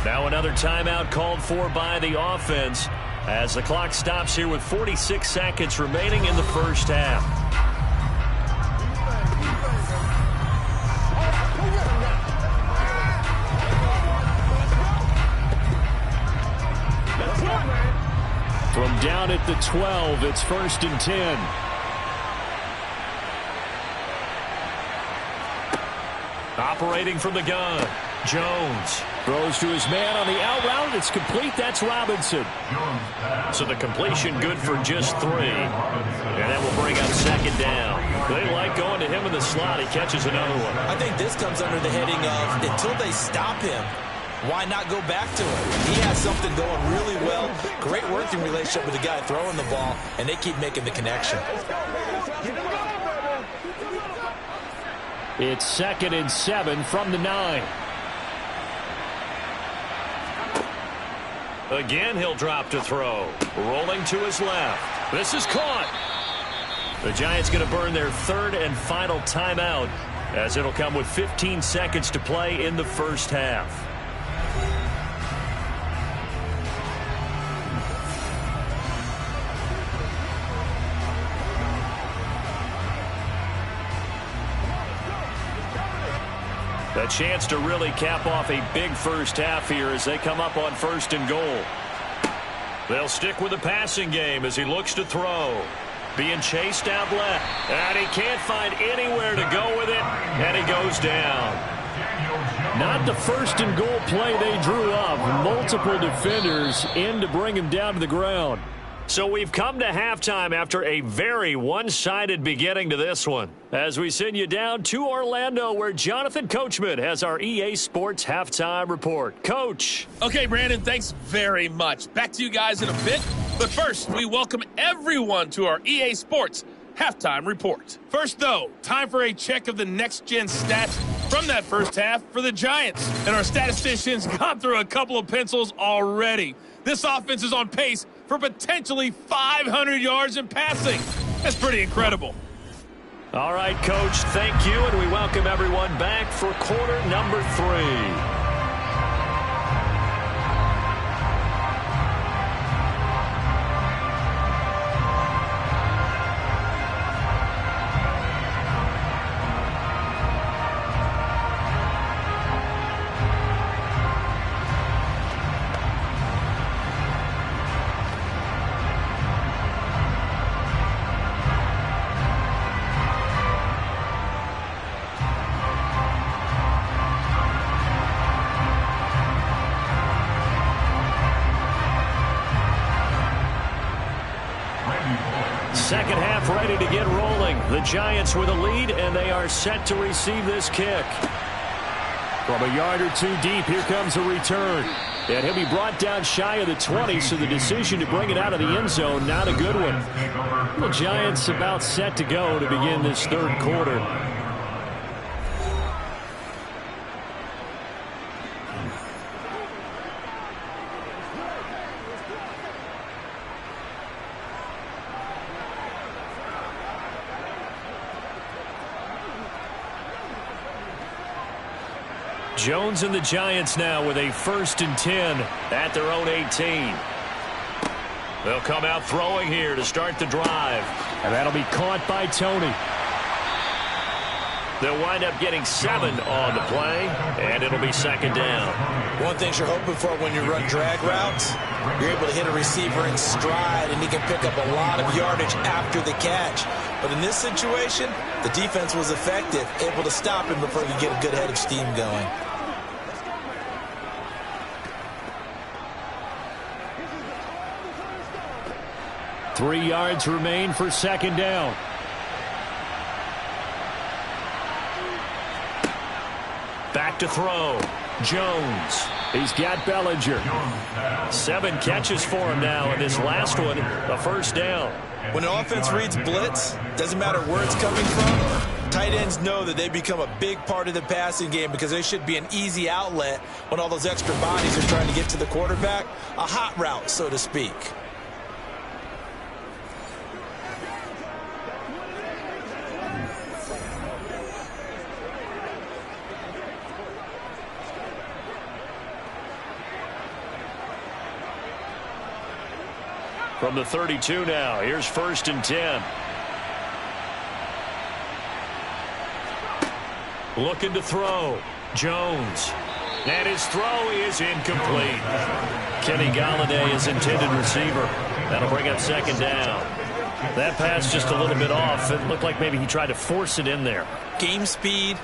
Now another timeout called for by the offense as the clock stops here with 46 seconds remaining in the first half. From down at the 12, it's 1st and 10. Operating from the gun, Jones. Throws to his man on the out route. It's complete. That's Robinson. So the completion good for just 3. And that will bring up 2nd down. They like going to him in the slot. He catches another one. I think this comes under the heading of until they stop him, why not go back to him? He has something going really well. Great working relationship with the guy throwing the ball, and they keep making the connection. It's 2nd and 7 from the 9. Again, he'll drop to throw. Rolling to his left. This is caught. The Giants going to burn their 3rd and final timeout, as it'll come with 15 seconds to play in the first half. A chance to really cap off a big first half here as they come up on 1st and goal. They'll stick with the passing game as he looks to throw. Being chased out left. And he can't find anywhere to go with it. And he goes down. Not the 1st and goal play they drew up. Multiple defenders in to bring him down to the ground. So we've come to halftime after a very one-sided beginning to this one. As we send you down to Orlando, where Jonathan Coachman has our EA Sports Halftime Report. Coach. Okay, Brandon, thanks very much. Back to you guys in a bit. But first, we welcome everyone to our EA Sports Halftime Report. First, though, time for a check of the next-gen stats from that first half for the Giants. And our statisticians gone through a couple of pencils already. This offense is on pace for potentially 500 yards in passing. That's pretty incredible. All right, Coach, thank you, and we welcome everyone back for quarter number 3. Second half ready to get rolling. The Giants with a lead, and they are set to receive this kick. From a yard or 2 deep, here comes a return. And he'll be brought down shy of the 20, so the decision to bring it out of the end zone, not a good one. The Giants about set to go to begin this 3rd quarter. Jones and the Giants now with a 1st and 10 at their own 18. They'll come out throwing here to start the drive. And that'll be caught by Tony. They'll wind up getting 7 on the play, and it'll be 2nd down. One thing you're hoping for when you run drag routes, you're able to hit a receiver in stride, and he can pick up a lot of yardage after the catch. But in this situation, the defense was effective, able to stop him before he could get a good head of steam going. Three yards remain for 2nd down. Back to throw. Jones. He's got Bellinger. 7 catches for him now, and this last one, a 1st down. When an offense reads blitz, doesn't matter where it's coming from, tight ends know that they become a big part of the passing game because they should be an easy outlet when all those extra bodies are trying to get to the quarterback. A hot route, so to speak. From the 32 now, here's 1st and 10. Looking to throw. Jones. And his throw is incomplete. Kenny Galladay is intended receiver. That'll bring up second down. That pass just a little bit off. It looked like maybe he tried to force it in there. Game speed,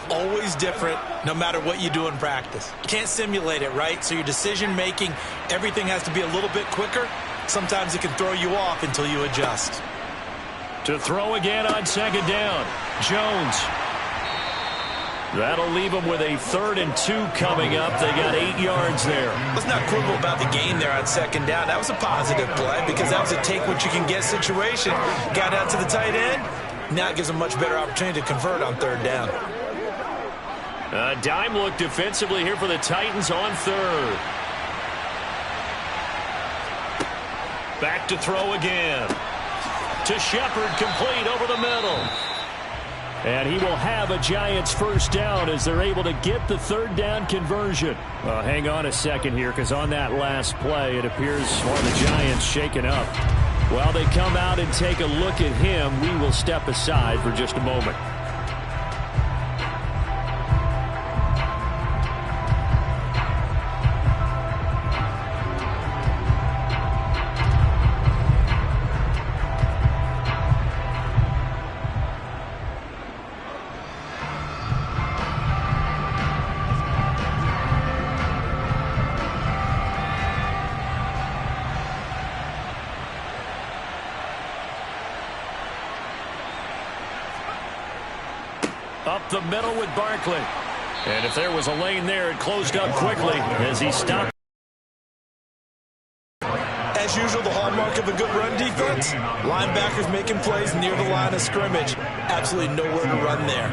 always different, no matter what you do in practice. You can't simulate it, right? So your decision-making, everything has to be a little bit quicker. Sometimes it can throw you off until you adjust. To throw again on second down. Jones. That'll leave them with a 3rd and 2 coming up. They got 8 yards there. Let's not quibble about the gain there on second down. That was a positive play because that was a take-what-you-can-get situation. Got out to the tight end. Now it gives them much better opportunity to convert on 3rd down. A dime look defensively here for the Titans on 3rd. Back to throw again. To Shepard, complete over the middle. And he will have a Giants first down as they're able to get the 3rd down conversion. Well, hang on a second here, because on that last play, it appears one of the Giants shaken up. While they come out and take a look at him, we will step aside for just a moment. Up the middle with Barkley. And if there was a lane there, it closed up quickly as he stopped. As usual, the hallmark of a good run defense, linebackers making plays near the line of scrimmage. Absolutely nowhere to run there.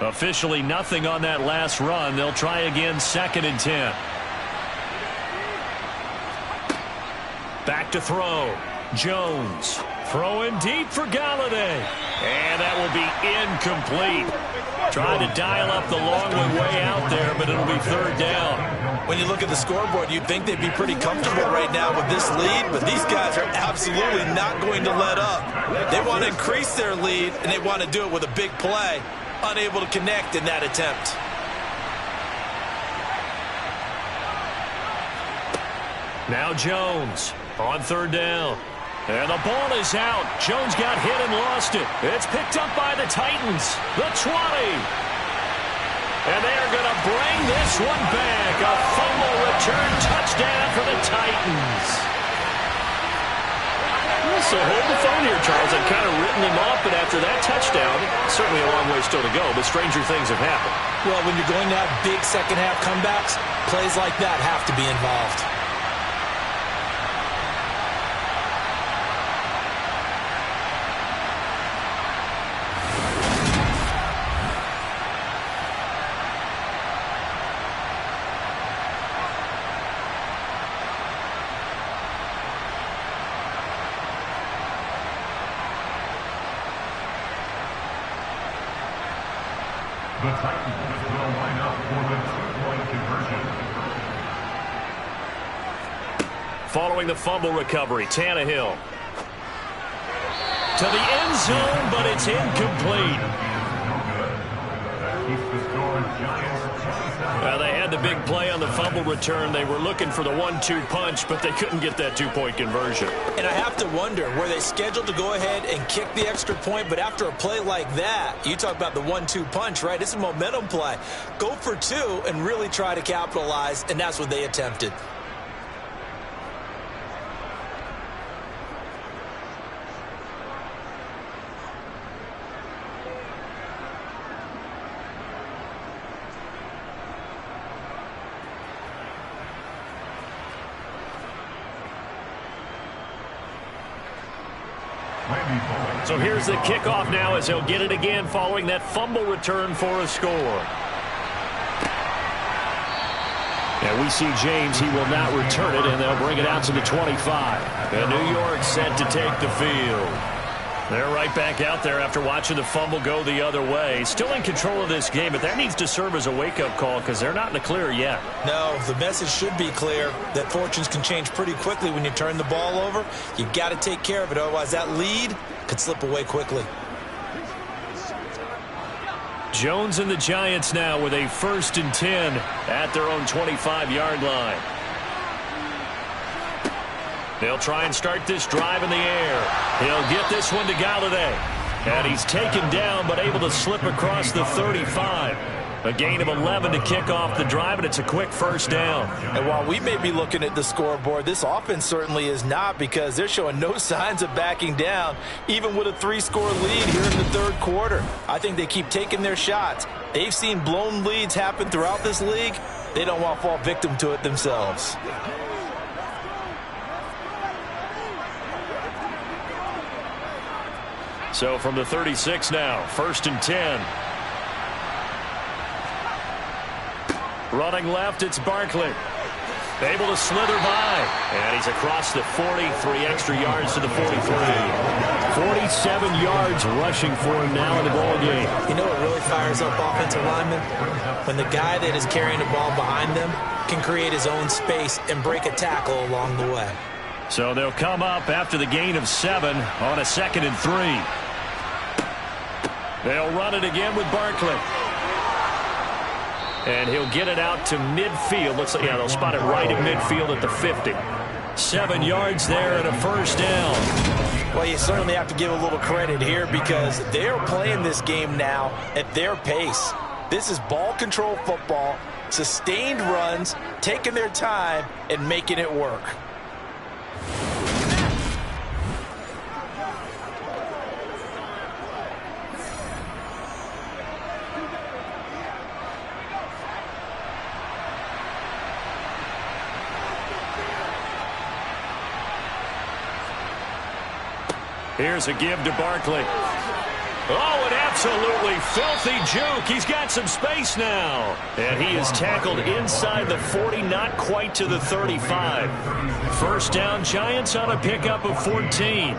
Officially nothing on that last run. They'll try again, 2nd and 10. Back to throw. Jones. Throwing deep for Galladay. And that will be incomplete. Trying to dial up the long way out there, but it'll be 3rd down. When you look at the scoreboard, you'd think they'd be pretty comfortable right now with this lead, but these guys are absolutely not going to let up. They want to increase their lead, and they want to do it with a big play. Unable to connect in that attempt. Now Jones on 3rd down. And the ball is out. Jones got hit and lost it. It's picked up by the Titans. The 20. And they're going to bring this one back. A fumble return touchdown for the Titans. So hold the phone here, Charles. I've kind of written them off, but after that touchdown, certainly a long way still to go, but stranger things have happened. Well, when you're going to have big second-half comebacks, plays like that have to be involved. The Titans will line up for the 2-point conversion. Following the fumble recovery, Tannehill. To the end zone, but it's incomplete. That keeps the score Giants 27. They had the big play on the fumble return. They were looking for the 1-2 punch, but they couldn't get that 2-point conversion. And I have to wonder, were they scheduled to go ahead and kick the extra point, but after a play like that, you talk about the 1-2 punch, right? It's a momentum play. Go for 2 and really try to capitalize, and that's what they attempted. So here's the kickoff now as he'll get it again following that fumble return for a score. And we see James, he will not return it, and they'll bring it out to the 25. And New York set to take the field. They're right back out there after watching the fumble go the other way. Still in control of this game, but that needs to serve as a wake-up call because they're not in the clear yet. No, the message should be clear that fortunes can change pretty quickly when you turn the ball over. You've got to take care of it, otherwise that lead could slip away quickly. Jones and the Giants now with a 1st and 10 at their own 25-yard line. They'll try and start this drive in the air. He'll get this one to Galladay. And he's taken down but able to slip across the 35. A gain of 11 to kick off the drive, and it's a quick 1st down. And while we may be looking at the scoreboard, this offense certainly is not, because they're showing no signs of backing down, even with a 3-score lead here in the 3rd quarter. I think they keep taking their shots. They've seen blown leads happen throughout this league. They don't want to fall victim to it themselves. So from the 36 now, 1st and 10. Running left, it's Barkley. Able to slither by. And he's across the 40, 3 extra yards to the 43. 47 yards rushing for him now in the ball game. You know what really fires up offensive linemen? When the guy that is carrying the ball behind them can create his own space and break a tackle along the way. So they'll come up after the gain of 7 on a 2nd and 3. They'll run it again with Barkley. And he'll get it out to midfield. Looks like, yeah, they'll spot it right at midfield at the 50. 7 yards there and a 1st down. Well, you certainly have to give a little credit here, because they're playing this game now at their pace. This is ball control football, sustained runs, taking their time, and making it work. Here's a give to Barkley. Oh, an absolutely filthy juke. He's got some space now. And he is tackled inside the 40, not quite to the 35. 1st down, Giants on a pickup of 14.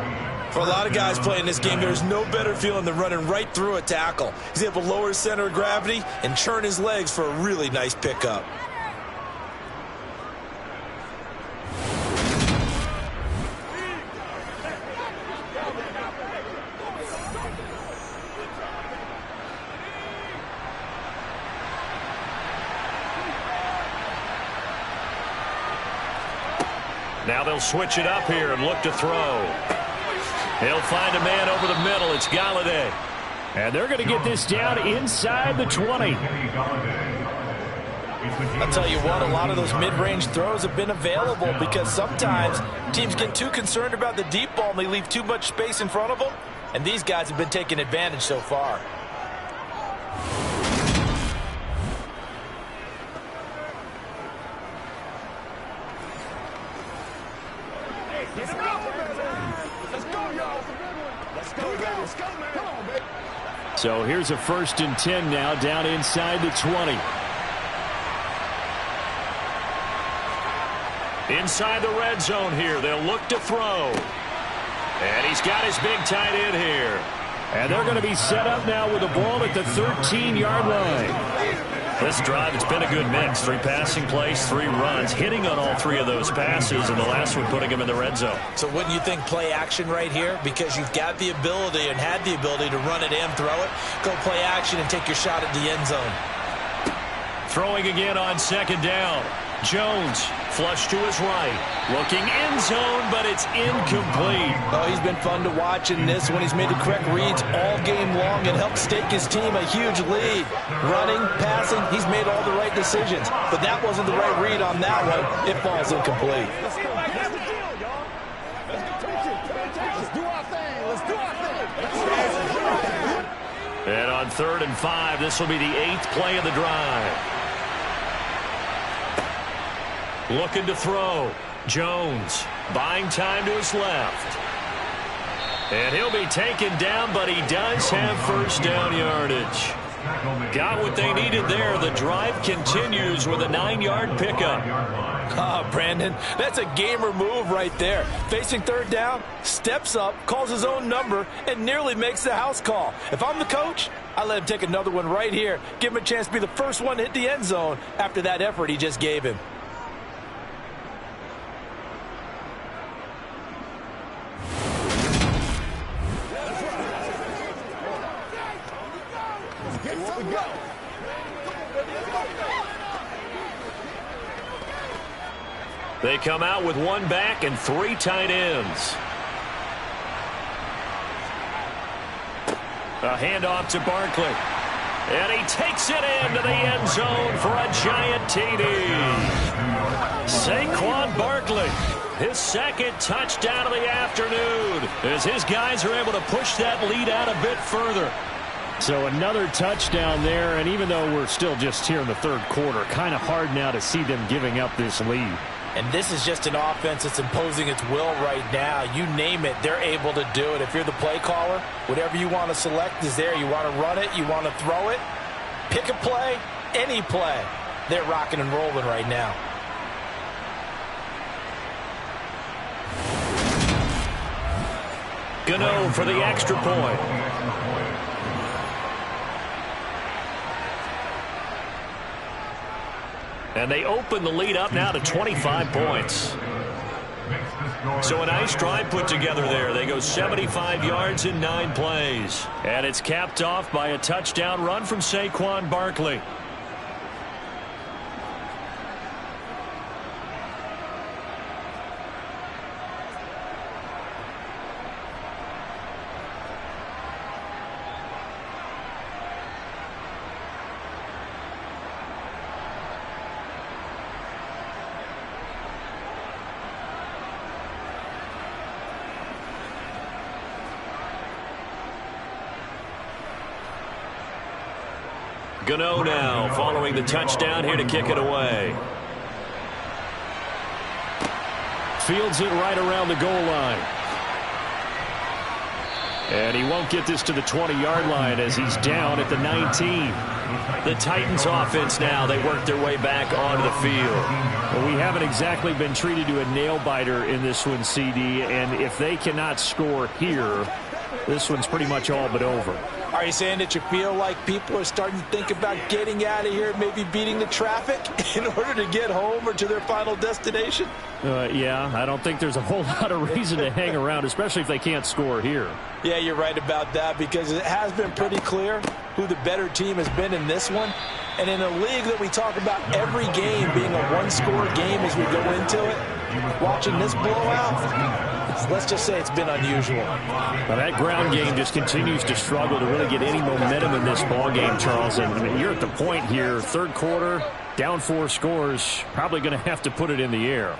For a lot of guys playing this game, there's no better feeling than running right through a tackle. He's able to lower his center of gravity and churn his legs for a really nice pickup. Now they'll switch it up here and look to throw. He'll find a man over the middle. It's Galladay. And they're going to get this down inside the 20. I'll tell you what, a lot of those mid-range throws have been available, because sometimes teams get too concerned about the deep ball and they leave too much space in front of them. And these guys have been taking advantage so far. So here's a 1st and 10 now, down inside the 20. Inside the red zone here, they'll look to throw. And he's got his big tight end here. And they're going to be set up now with the ball at the 13-yard line. This drive, it's been a good mix. 3 passing plays, 3 runs, hitting on all 3 of those passes, and the last one putting him in the red zone. So wouldn't you think play action right here? Because you've got the ability and had the ability to run it and throw it. Go play action and take your shot at the end zone. Throwing again on 2nd down. Jones, flush to his right. Looking end zone, but it's incomplete. Oh, he's been fun to watch in this when he's made the correct reads all game long and helped stake his team a huge lead. Running, passing, he's made all the right decisions. But that wasn't the right read on that one. It falls incomplete. And on 3rd and 5, this will be the 8th play of the drive. Looking to throw. Jones buying time to his left. And he'll be taken down, but he does have 1st down yardage. Got what they needed there. The drive continues with a 9-yard pickup. Ah, Brandon, that's a gamer move right there. Facing 3rd down, steps up, calls his own number, and nearly makes the house call. If I'm the coach, I let him take another one right here. Give him a chance to be the first one to hit the end zone after that effort he just gave him. What we got? They come out with one back and 3 tight ends. A handoff to Barkley. And he takes it into the end zone for a giant TD. Saquon Barkley, his second touchdown of the afternoon, as his guys are able to push that lead out a bit further. So another touchdown there, and even though we're still just here in the third quarter, kind of hard now to see them giving up this lead. And this is just an offense that's imposing its will right now. You name it, they're able to do it. If you're the play caller, whatever you want to select is there. You want to run it, you want to throw it, pick a play, any play. They're rocking and rolling right now. Gano for the extra point. And they open the lead up now to 25 points. So a nice drive put together there. They go 75 yards in 9 plays. And it's capped off by a touchdown run from Saquon Barkley. Gano now following the touchdown here to kick it away. Fields it right around the goal line. And he won't get this to the 20-yard line as he's down at the 19. The Titans offense now, they work their way back onto the field. Well, we haven't exactly been treated to a nail-biter in this one, CD, and if they cannot score here, this one's pretty much all but over. Are you saying that you feel like people are starting to think about getting out of here, maybe beating the traffic in order to get home or to their final destination? Yeah, I don't think there's a whole lot of reason to hang around, especially if they can't score here. Yeah, you're right about that, because it has been pretty clear who the better team has been in this one. And in a league that we talk about every game being a one-score game as we go into it, watching this blowout, let's just say it's been unusual. Well, that ground game just continues to struggle to really get any momentum in this ball game, Charles. And I mean, you're at the point here, third quarter, down 4 scores, probably going to have to put it in the air.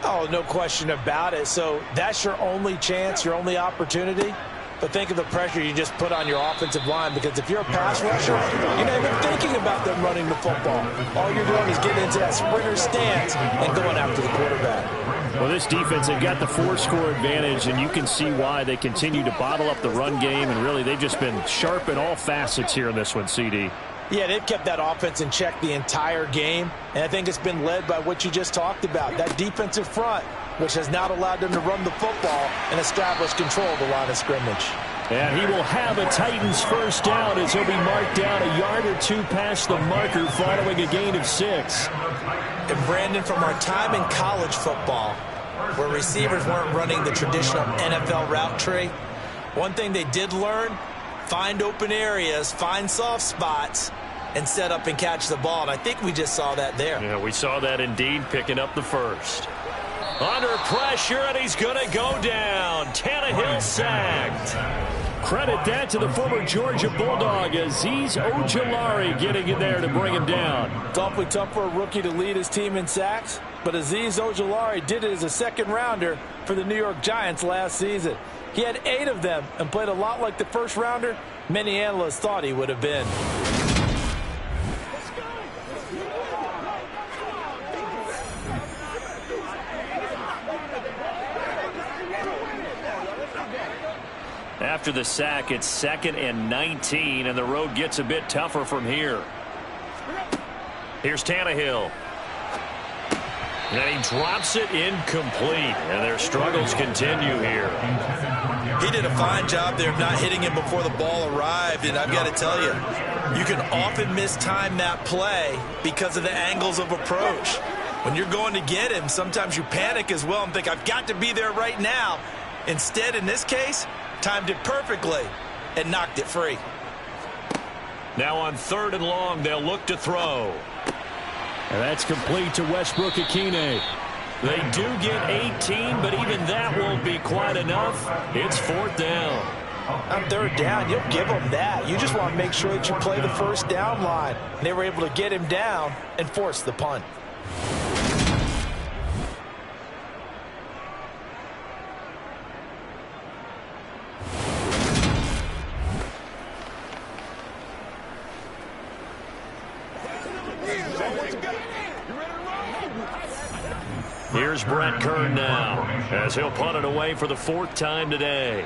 Oh, no question about it. So that's your only chance, your only opportunity. But think of the pressure you just put on your offensive line, because if you're a pass rusher, you're not even thinking about them running the football. All you're doing is getting into that sprinter stance and going after the quarterback. Well, this defense, they've got the 4-score advantage, and you can see why they continue to bottle up the run game, and really they've just been sharp in all facets here in this one, CD. Yeah, they've kept that offense in check the entire game, and I think it's been led by what you just talked about, that defensive front, which has not allowed them to run the football and establish control of the line of scrimmage. And he will have a Titans first down as he'll be marked down a yard or 2 past the marker following a gain of 6. And Brandon, from our time in college football, where receivers weren't running the traditional NFL route tree, one thing they did learn, find open areas, find soft spots, and set up and catch the ball. And I think we just saw that there. Yeah, we saw that indeed, picking up the first. Under pressure, and he's going to go down. Tannehill sacked. Credit that to the former Georgia Bulldog, Azeez Ojulari getting in there to bring him down. It's awfully tough for a rookie to lead his team in sacks, but Azeez Ojulari did it as a second-rounder for the New York Giants last season. He had 8 of them and played a lot like the first-rounder many analysts thought he would have been. After the sack, it's 2nd and 19, and the road gets a bit tougher from here. Here's Tannehill. And he drops it incomplete, and their struggles continue here. He did a fine job there of not hitting him before the ball arrived, and I've got to tell you, you can often mistime that play because of the angles of approach. When you're going to get him, sometimes you panic as well and think, I've got to be there right now. Instead, in this case, timed it perfectly and knocked it free. Now on 3rd and long, they'll look to throw. And that's complete to Westbrook-Ikhine. They do get 18, but even that won't be quite enough. It's 4th down. On 3rd down, you'll give them that. You just want to make sure that you play the first down line. They were able to get him down and force the punt. Here's Brett Kern now, as he'll punt it away for the 4th time today.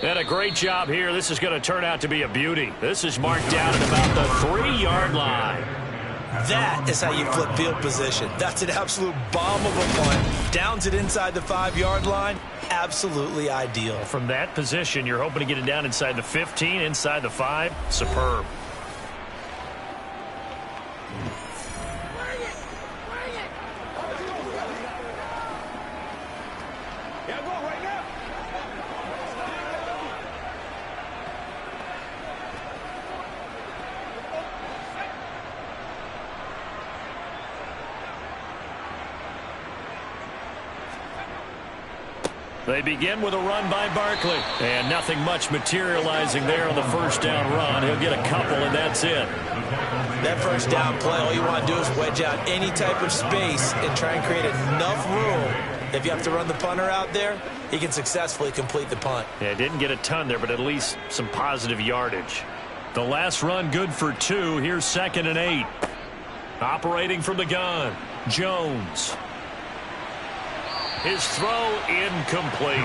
And a great job here. This is going to turn out to be a beauty. This is marked down at about the 3-yard line. That is how you flip field position. That's an absolute bomb of a punt. Downs it inside the 5-yard line. Absolutely ideal. From that position, you're hoping to get it down inside the 15, inside the 5. Superb. They begin with a run by Barkley. And nothing much materializing there on the first down run. He'll get a couple, and that's it. That first down play, all you want to do is wedge out any type of space and try and create enough room. If you have to run the punter out there, he can successfully complete the punt. Yeah, didn't get a ton there, but at least some positive yardage. The last run good for 2. Here's 2nd and 8. Operating from the gun, Jones. His throw incomplete.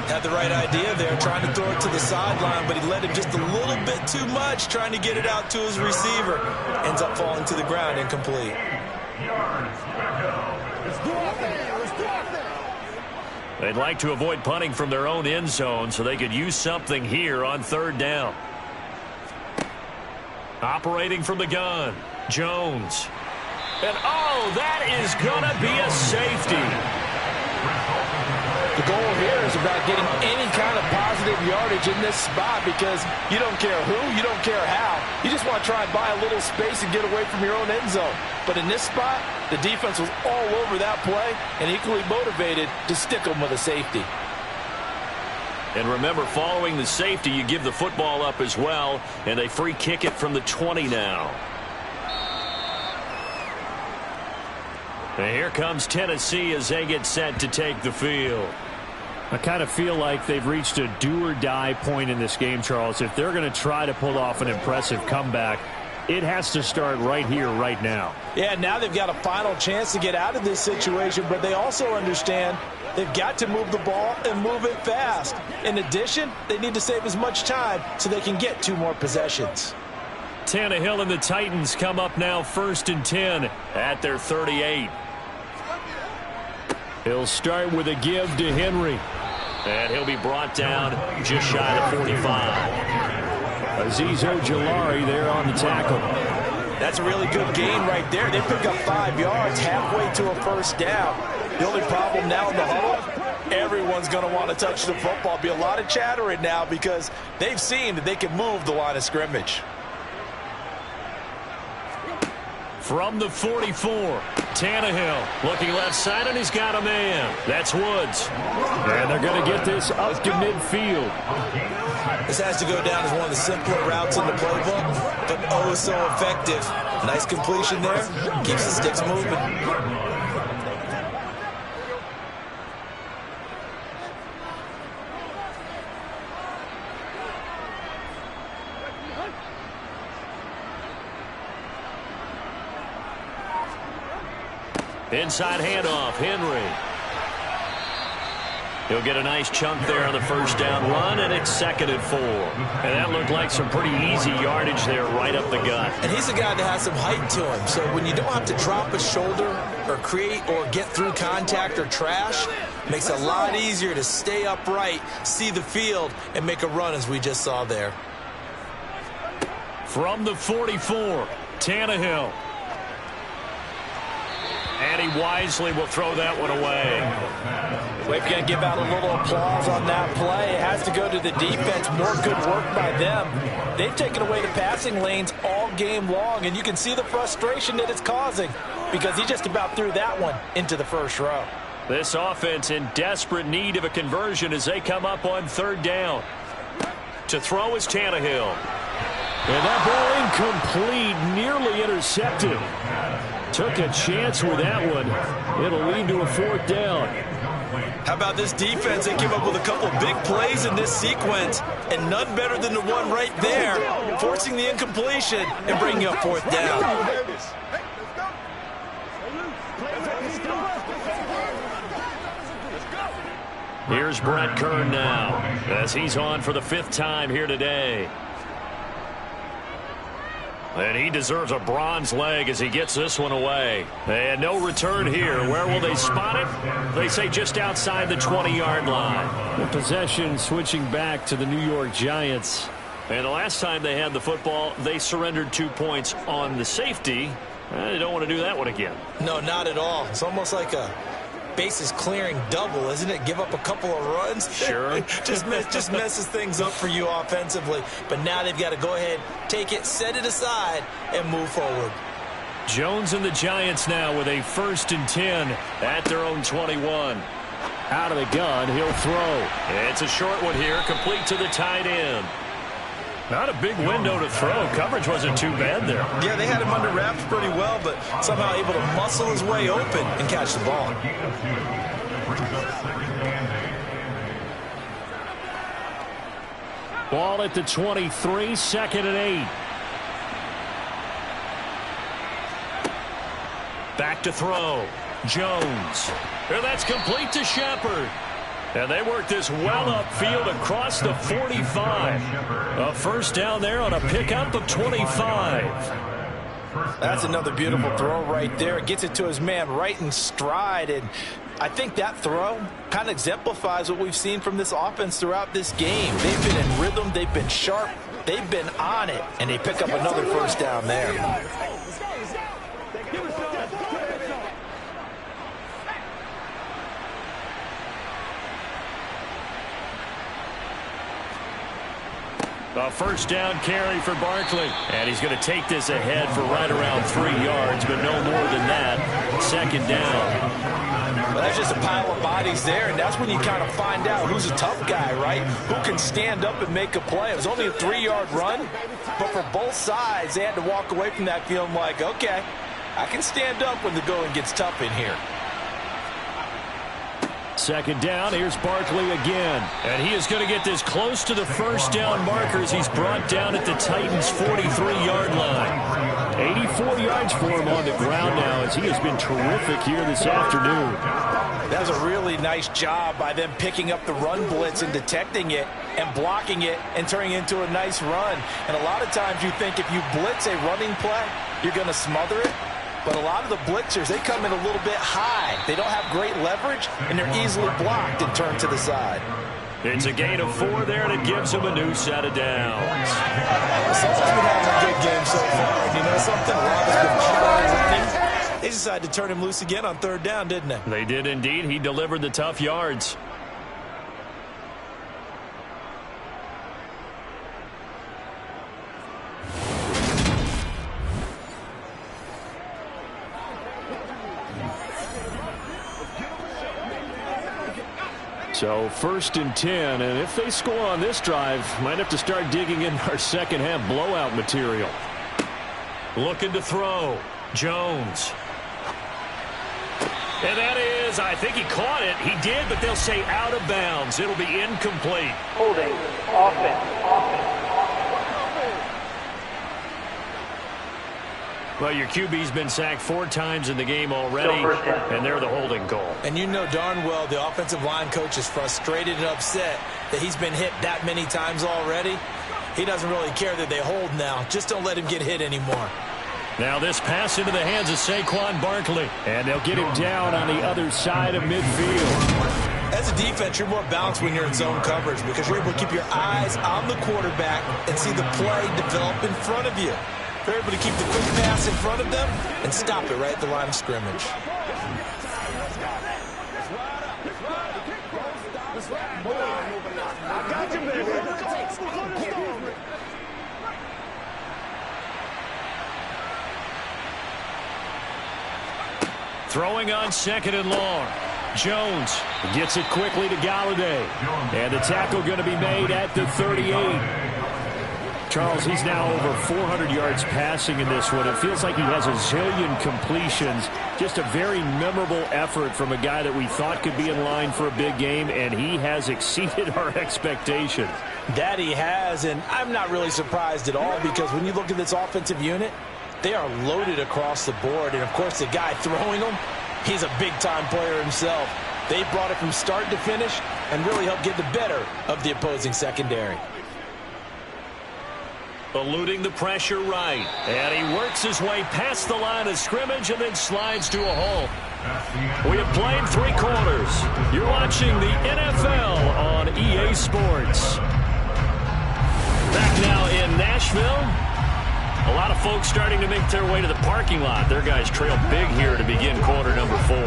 Had the right idea there, trying to throw it to the sideline, but he let him just a little bit too much, trying to get it out to his receiver. Ends up falling to the ground, incomplete. They'd like to avoid punting from their own end zone so they could use something here on 3rd down. Operating from the gun, Jones. And, oh, that is going to be a safety. The goal here is about getting any kind of positive yardage in this spot because you don't care who, you don't care how. You just want to try and buy a little space and get away from your own end zone. But in this spot, the defense was all over that play and equally motivated to stick them with a safety. And remember, following the safety, you give the football up as well, and they free kick it from the 20 now. And here comes Tennessee as they get set to take the field. I kind of feel like they've reached a do-or-die point in this game, Charles. If they're going to try to pull off an impressive comeback, it has to start right here, right now. Yeah, now they've got a final chance to get out of this situation, but they also understand they've got to move the ball and move it fast. In addition, they need to save as much time so they can get 2 more possessions. Tannehill and the Titans come up now 1st and 10 at their 38. He'll start with a give to Henry. And he'll be brought down just shy of 45. Azeez Ojulari there on the tackle. That's a really good gain right there. They pick up 5 yards halfway to a first down. The only problem now in the huddle, everyone's going to want to touch the football. Be a lot of chattering now because they've seen that they can move the line of scrimmage. From the 44, Tannehill looking left side, and he's got a man. That's Woods. And they're going to get this up to midfield. This has to go down as one of the simpler routes in the playbook, but oh so effective. Nice completion there. Keeps the sticks moving. Inside handoff, Henry. He'll get a nice chunk there on the first down run, and it's 2nd and 4. And that looked like some pretty easy yardage there right up the gut. And he's a guy that has some height to him, so when you don't have to drop a shoulder or create or get through contact or trash, makes it a lot easier to stay upright, see the field, and make a run as we just saw there. From the 44, Tannehill. And he wisely will throw that one away. We've got to give out a little applause on that play. It has to go to the defense. More good work by them. They've taken away the passing lanes all game long, and you can see the frustration that it's causing because he just about threw that one into the first row. This offense in desperate need of a conversion as they come up on third down. To throw is Tannehill. And that ball incomplete, nearly intercepted. Took a chance with that one. It'll lead to a fourth down. How about this defense? They came up with a couple of big plays in this sequence, and none better than the one right there, forcing the incompletion and bringing up fourth down. Here's Brett Kern now, as he's on for the 5th time here today. And he deserves a bronze leg as he gets this one away. And no return here. Where will they spot it? They say just outside the 20-yard line. The possession switching back to the New York Giants. And the last time they had the football, they surrendered 2 points on the safety. They don't want to do that one again. No, not at all. It's almost like a bases clearing double, isn't it? Give up a couple of runs. Sure. just messes things up for you offensively. But now they've got to go ahead, take it, set it aside, and move forward. Jones and the Giants now with a 1st and 10 at their own 21. Out of the gun, he'll throw. It's a short one here, complete to the tight end. Not a big window to throw. Coverage wasn't too bad there. Yeah, they had him under wraps pretty well, but somehow able to muscle his way open and catch the ball. Ball at the 23, 2nd and 8. Back to throw. Jones. And that's complete to Shepard. And they work this well upfield across the 45. A first down there on a pickup of 25. That's another beautiful throw right there. Gets it to his man right in stride. And I think that throw kind of exemplifies what we've seen from this offense throughout this game. They've been in rhythm. They've been sharp. They've been on it. And they pick up another first down there. A first down carry for Barkley. And he's going to take this ahead for right around 3 yards, but no more than that. 2nd down. Well, that's just a pile of bodies there, and that's when you kind of find out who's a tough guy, right? Who can stand up and make a play. It was only a 3-yard run, but for both sides, they had to walk away from that feeling like, okay, I can stand up when the going gets tough in here. 2nd down, here's Barkley again. And he is going to get this close to the first down markers. He's brought down at the Titans' 43-yard line. 84 yards for him on the ground now as he has been terrific here this afternoon. That was a really nice job by them picking up the run blitz and detecting it and blocking it and turning it into a nice run. And a lot of times you think if you blitz a running play, you're going to smother it. But a lot of the blitzers, they come in a little bit high. They don't have great leverage, and they're easily blocked and turned to the side. It's a gain of 4 there, and it gives them a new set of downs. Someone's been having a good game so far. And you know something? A lot has been power running. They decided to turn him loose again on 3rd down, didn't they? They did indeed. He delivered the tough yards. So 1st and 10, and if they score on this drive, might have to start digging in our second half blowout material. Looking to throw. Jones. And that is, I think he caught it. He did, but they'll say out of bounds. It'll be incomplete. Holding. Offense. Well, your QB's been sacked 4 times in the game already, and they're the holding call. And you know darn well the offensive line coach is frustrated and upset that he's been hit that many times already. He doesn't really care that they hold now. Just don't let him get hit anymore. Now this pass into the hands of Saquon Barkley. And they'll get him down on the other side of midfield. As a defense, you're more balanced when you're in zone coverage because you're able to keep your eyes on the quarterback and see the play develop in front of you. They're able to keep the quick pass in front of them and stop it right at the line of scrimmage. Throwing on 2nd and long. Jones gets it quickly to Galladay. And the tackle going to be made at the 38. Charles, he's now over 400 yards passing in this one. It feels like he has a zillion completions. Just a very memorable effort from a guy that we thought could be in line for a big game, and he has exceeded our expectations. That he has, and I'm not really surprised at all, because when you look at this offensive unit, they are loaded across the board. And, of course, the guy throwing them, he's a big-time player himself. They brought it from start to finish and really helped get the better of the opposing secondary. Eluding the pressure right. And he works his way past the line of scrimmage and then slides to a hole. We have played 3 quarters. You're watching the NFL on EA Sports. Back now in Nashville. A lot of folks starting to make their way to the parking lot. Their guys trail big here to begin quarter number 4.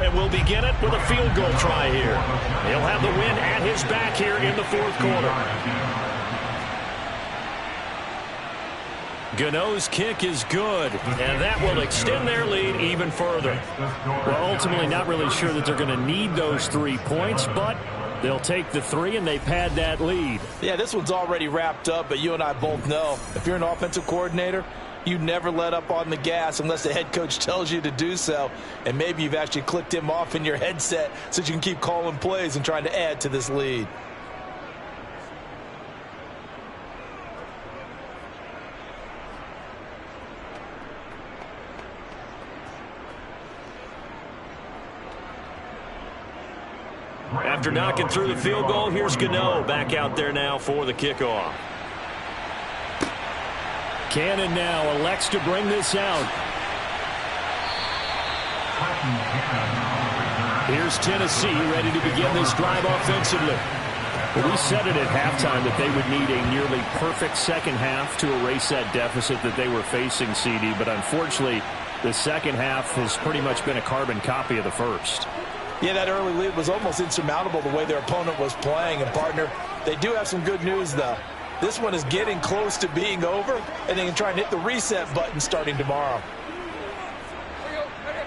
And we'll begin it with a field goal try here. He'll have the win at his back here in the 4th quarter. Gano's kick is good, and that will extend their lead even further. Well, ultimately not really sure that they're going to need those 3 points, but they'll take the 3 and they pad that lead. Yeah, this one's already wrapped up, but you and I both know if you're an offensive coordinator, you never let up on the gas unless the head coach tells you to do so. And maybe you've actually clicked him off in your headset so you can keep calling plays and trying to add to this lead. After knocking through the field goal, here's Gano back out there now for the kickoff. Cannon now elects to bring this out. Here's Tennessee ready to begin this drive offensively. Well, we said it at halftime that they would need a nearly perfect second half to erase that deficit that they were facing, CD, but unfortunately the second half has pretty much been a carbon copy of the first. Yeah, that early lead was almost insurmountable the way their opponent was playing. And, partner, they do have some good news, though. This one is getting close to being over, and they can try and hit the reset button starting tomorrow.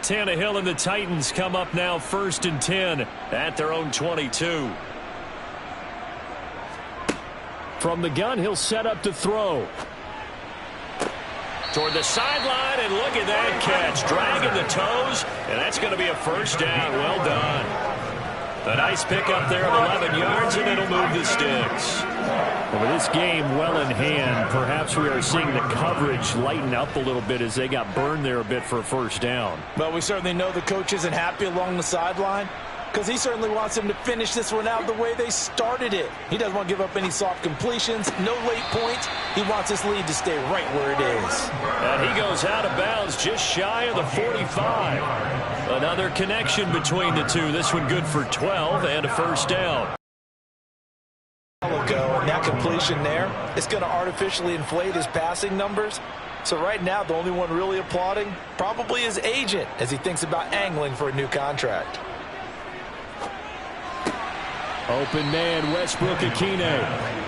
Tannehill and the Titans come up now 1st and 10 at their own 22. From the gun, he'll set up to throw. Toward the sideline, and look at that catch. Dragging the toes, and that's going to be a first down. Well done. A nice pickup there of 11 yards, and it'll move the sticks. Well, with this game well in hand, perhaps we are seeing the coverage lighten up a little bit as they got burned there a bit for a first down. Well, we certainly know the coach isn't happy along the sideline because he certainly wants them to finish this one out the way they started it. He doesn't want to give up any soft completions, no late points. He wants this lead to stay right where it is. And he goes out of bounds just shy of the 45. Another connection between the two. This one good for 12 and a first down. And that completion there, it's going to artificially inflate his passing numbers. So right now, the only one really applauding probably his agent as he thinks about angling for a new contract. Open man, Westbrook-Akine.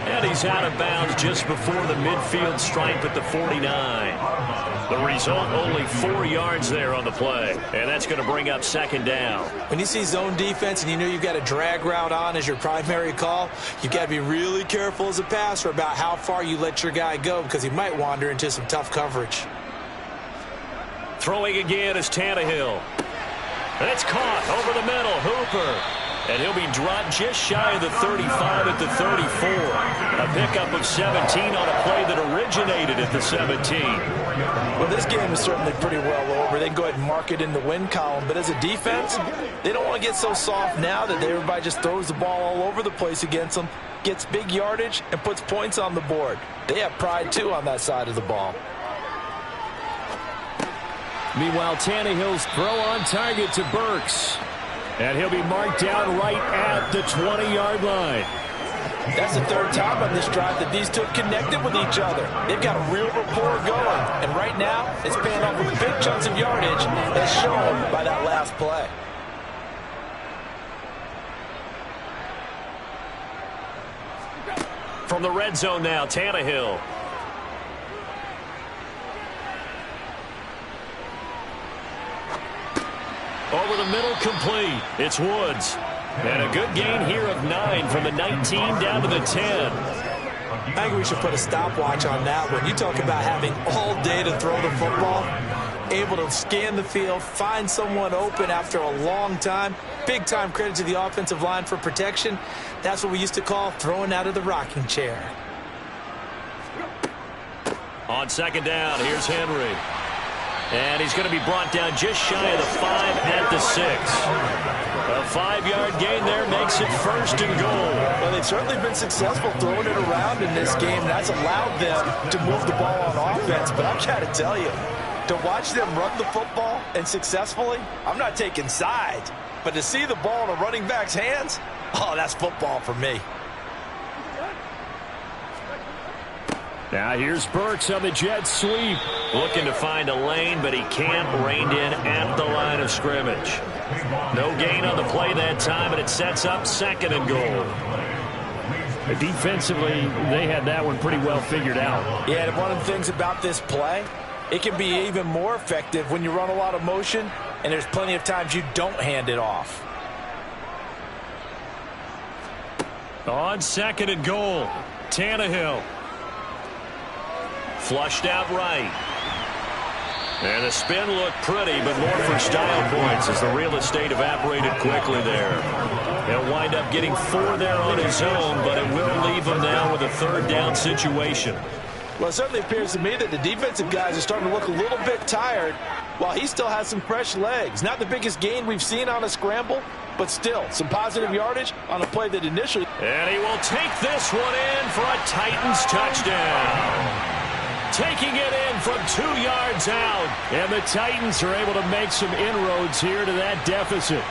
And he's out of bounds just before the midfield stripe at the 49. The result, only 4 yards there on the play. And that's going to bring up second down. When you see zone defense and you know you've got a drag route on as your primary call, you've got to be really careful as a passer about how far you let your guy go because he might wander into some tough coverage. Throwing again is Tannehill. And it's caught over the middle. Hooper. And he'll be dropped just shy of the 35 at the 34. A pickup of 17 on a play that originated at the 17. Well, this game is certainly pretty well over. They can go ahead and mark it in the win column. But as a defense, they don't want to get so soft now that everybody just throws the ball all over the place against them, gets big yardage, and puts points on the board. They have pride, too, on that side of the ball. Meanwhile, Tannehill's throw on target to Burks. And he'll be marked down right at the 20-yard line. That's the third time on this drive that these two have connected with each other. They've got a real rapport going. And right now, it's paying off with big chunks of yardage as shown by that last play. from the red zone now, Tannehill. Over the middle, complete. It's Woods. And a good gain here of 9 from the 19 down to the 10. I think we should put a stopwatch on that one. You talk about having all day to throw the football, able to scan the field, find someone open after a long time. Big time credit to the offensive line for protection. That's what we used to call throwing out of the rocking chair. On second down, here's Henry. And he's going to be brought down just shy of the 5 at the 6. A 5-yard gain there makes it 1st and goal. Well, they've certainly been successful throwing it around in this game. That's allowed them to move the ball on offense. But I've got to tell you, to watch them run the football and successfully, I'm not taking sides. But to see the ball in a running back's hands, oh, that's football for me. Now here's Burks on the jet sweep. Looking to find a lane, but he can't. Reined in at the line of scrimmage. No gain on the play that time, and it sets up 2nd and goal. Defensively, they had that one pretty well figured out. Yeah, and one of the things about this play, it can be even more effective when you run a lot of motion, and there's plenty of times you don't hand it off. On 2nd and goal, Tannehill. Flushed out right. And the spin looked pretty, but more for style points as the real estate evaporated quickly there. He'll wind up getting 4 there on his own, but it will leave him now with a 3rd down situation. Well, it certainly appears to me that the defensive guys are starting to look a little bit tired while he still has some fresh legs. Not the biggest gain we've seen on a scramble, but still some positive yardage on a play that initially... And he will take this one in for a Titans touchdown. Taking it in from 2 yards out. And the Titans are able to make some inroads here to that deficit.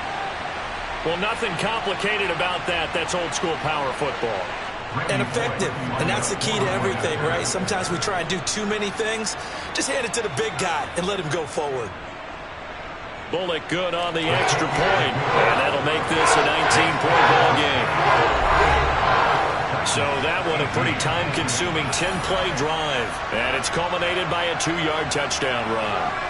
Well, nothing complicated about that. That's old school power football. And effective. And that's the key to everything, right? Sometimes we try and do too many things. Just hand it to the big guy and let him go forward. Bullock good on the extra point. And that'll make this a 19-point ball game. So that one a pretty time-consuming 10-play drive. And it's culminated by a 2-yard touchdown run.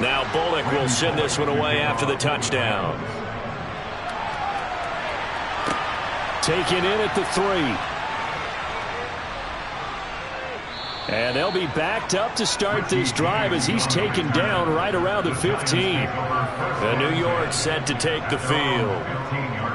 Now Bullock will send this one away after the touchdown. Taken in at the 3. And they'll be backed up to start this drive as he's taken down right around the 15. The New York set to take the field.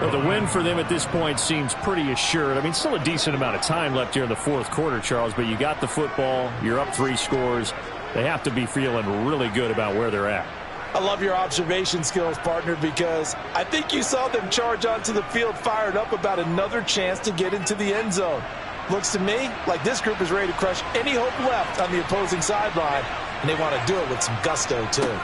Well, the win for them at this point seems pretty assured. I mean, still a decent amount of time left here in the 4th quarter, Charles, but you got the football. You're up 3 scores. They have to be feeling really good about where they're at. I love your observation skills, partner, because I think you saw them charge onto the field fired up about another chance to get into the end zone. Looks to me like this group is ready to crush any hope left on the opposing sideline, and they want to do it with some gusto, too.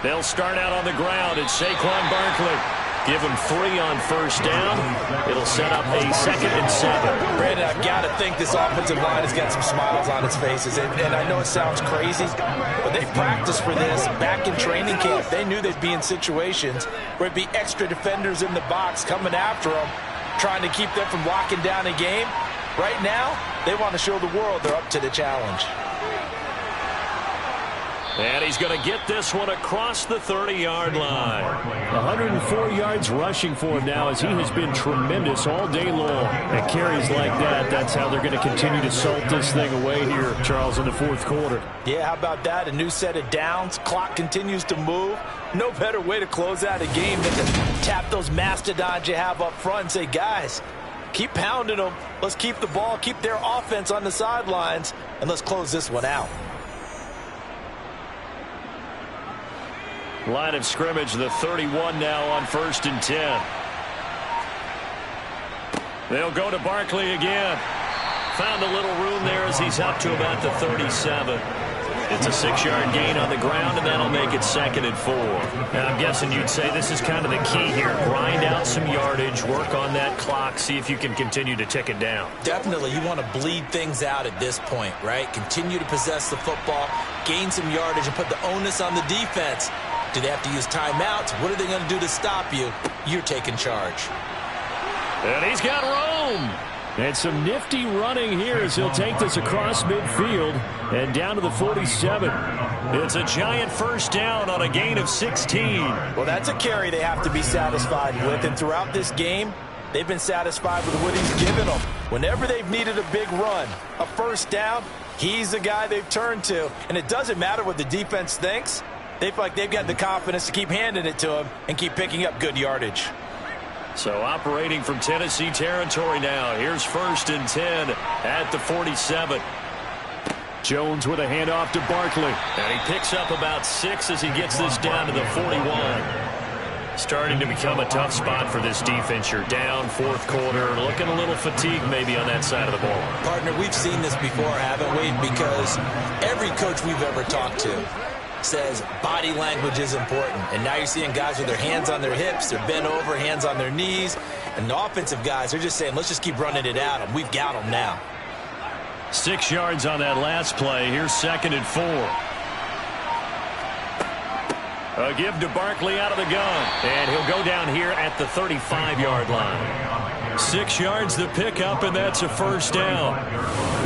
They'll start out on the ground. It's Saquon Barkley. Give him 3 on 1st down. It'll set up a 2nd and 7. Brandon, I've got to think this offensive line has got some smiles on its faces. And I know it sounds crazy, but they've practiced for this back in training camp. They knew they'd be in situations where it'd be extra defenders in the box coming after them, trying to keep them from locking down a game. Right now, they want to show the world they're up to the challenge. And he's going to get this one across the 30-yard line. 104 yards rushing for him now as he has been tremendous all day long. And carries like that, that's how they're going to continue to salt this thing away here, Charles, in the 4th quarter. Yeah, how about that? A new set of downs. Clock continues to move. No better way to close out a game than to tap those mastodons you have up front and say, guys, keep pounding them. Let's keep the ball, keep their offense on the sidelines, and let's close this one out. Line of scrimmage, the 31 now on 1st and 10. They'll go to Barkley again. Found a little room there as he's up to about the 37. It's a 6-yard gain on the ground, and that'll make it 2nd and 4. Now, I'm guessing you'd say this is kind of the key here. Grind out some yardage, work on that clock, see if you can continue to tick it down. Definitely, you want to bleed things out at this point, right? Continue to possess the football, gain some yardage, and put the onus on the defense. Do they have to use timeouts? What are they going to do to stop you? You're taking charge. And he's got Rome. And some nifty running here as he'll take this across midfield and down to the 47. It's a giant first down on a gain of 16. Well, that's a carry they have to be satisfied with. And throughout this game, they've been satisfied with what he's given them. Whenever they've needed a big run, a first down, he's the guy they've turned to. And it doesn't matter what the defense thinks. They feel like they've got the confidence to keep handing it to him and keep picking up good yardage. So operating from Tennessee territory now. Here's 1st and 10 at the 47. Jones with a handoff to Barkley. And he picks up about 6 as he gets this down to the 41. Starting to become a tough spot for this defense. You're down 4th quarter. Looking a little fatigued maybe on that side of the ball. Partner, we've seen this before, haven't we? Because every coach we've ever talked to says body language is important. And now you're seeing guys with their hands on their hips, they're bent over, hands on their knees. And the offensive guys, they're just saying, let's just keep running it at them. We've got them now. 6 yards on that last play. Here's 2nd and 4. A give to Barkley out of the gun. And he'll go down here at the 35-yard line. 6 yards the pickup, and that's a first down.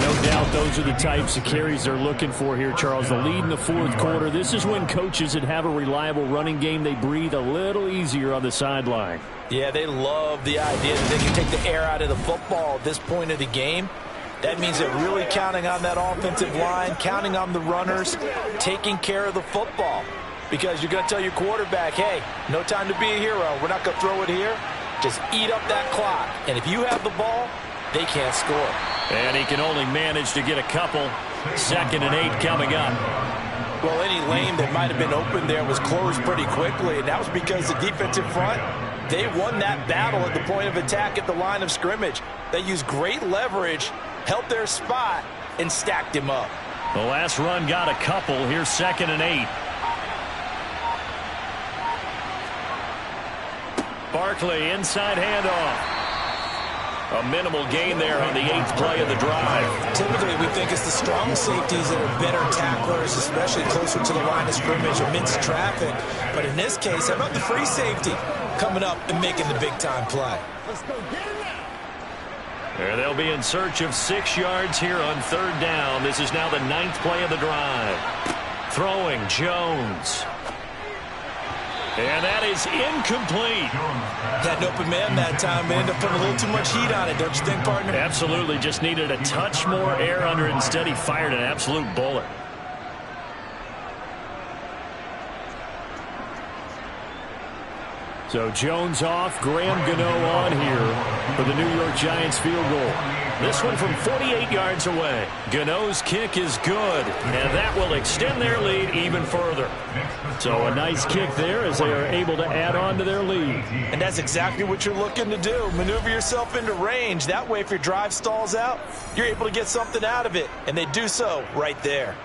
No doubt those are the types of carries they're looking for here, Charles. The lead in the 4th quarter. This is when coaches that have a reliable running game, they breathe a little easier on the sideline. Yeah, they love the idea that they can take the air out of the football at this point of the game. That means they're really counting on that offensive line, counting on the runners, taking care of the football. Because you're going to tell your quarterback, hey, no time to be a hero. We're not going to throw it here. Just eat up that clock. And if you have the ball, they can't score. And he can only manage to get a couple. 2nd and 8 coming up. Well, any lane that might have been open there was closed pretty quickly. And that was because the defensive front, they won that battle at the point of attack at the line of scrimmage. They used great leverage, held their spot, and stacked him up. The last run got a couple. Here's 2nd and 8. Barkley, inside handoff. A minimal gain there on the 8th play of the drive. Typically, we think it's the strong safeties that are better tacklers, especially closer to the line of scrimmage amidst traffic. But in this case, how about the free safety coming up and making the big-time play? Let's go get it now. There they'll be in search of 6 yards here on 3rd down. This is now the 9th play of the drive. Throwing, Jones. And that is incomplete. Had an open man that time, but ended up putting a little too much heat on it, don't you think, partner? Absolutely. Just needed a touch more air under it. Instead, he fired an absolute bullet. So Jones off, Graham Gano on here for the New York Giants field goal. This one from 48 yards away. Gano's kick is good, and that will extend their lead even further. So a nice kick there as they are able to add on to their lead. And that's exactly what you're looking to do. Maneuver yourself into range. That way, if your drive stalls out, you're able to get something out of it. And they do so right there.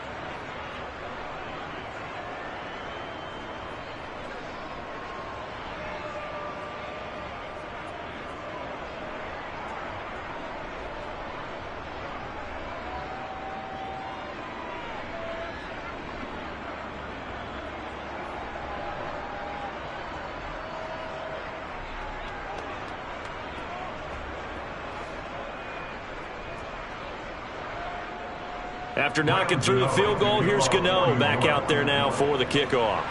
After knocking through the field goal, here's Gano back out there now for the kickoff.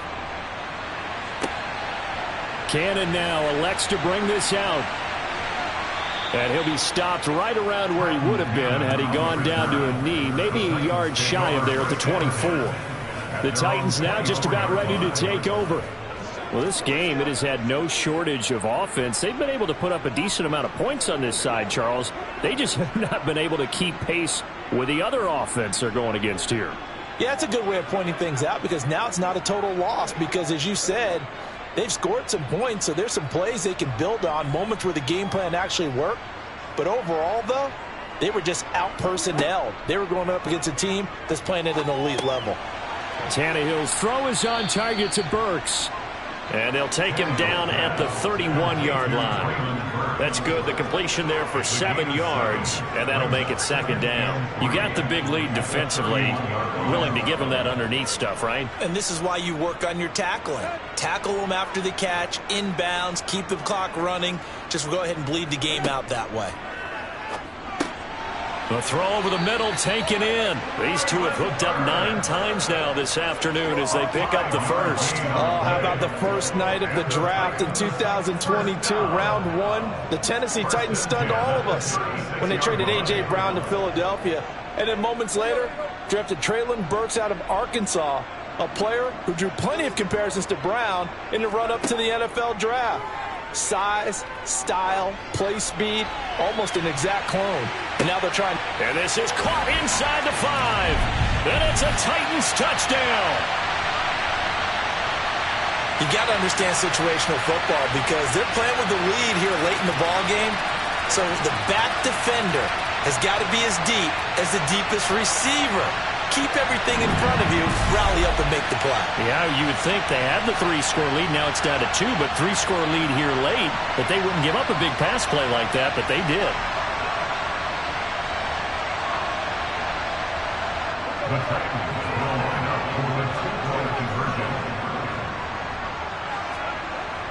Cannon now elects to bring this out. And he'll be stopped right around where he would have been had he gone down to a knee, maybe a yard shy of there at the 24. The Titans now just about ready to take over. Well, this game, it has had no shortage of offense. They've been able to put up a decent amount of points on this side, Charles. They just have not been able to keep pace with the other offense they're going against here. Yeah, that's a good way of pointing things out because now it's not a total loss because, as you said, they've scored some points, so there's some plays they can build on, moments where the game plan actually worked. But overall, though, They were just out-personnelled. They were going up against a team that's playing at an elite level. Tannehill's throw is on target to Burks. And they'll take him down at the 31-yard line. That's good. The completion there for 7 yards, and that'll make it second down. You got the big lead defensively, willing to give him that underneath stuff, right? And this is why you work on your tackling. Tackle them after the catch, inbounds, keep the clock running. Just go ahead and bleed the game out that way. The throw over the middle taken in. These two have hooked up 9 times now this afternoon as they pick up the first. Oh, how about the first night of the draft in 2022, round 1? The Tennessee Titans stunned all of us when they traded A.J. Brown to Philadelphia. And then moments later, drafted Treylon Burks out of Arkansas, a player who drew plenty of comparisons to Brown in the run-up to the NFL draft. Size, style, play speed, almost an exact clone. And now they're trying. And this is caught inside the 5. Then it's a Titans touchdown. You got to understand situational football because they're playing with the lead here late in the ball game. So the back defender has got to be as deep as the deepest receiver. Keep everything in front of you, rally up and make the play. Yeah, you would think they had the 3-score lead. Now it's down to 2, but 3-score lead here late. But they wouldn't give up a big pass play like that, but they did. The Titans will line up for the 2-point conversion.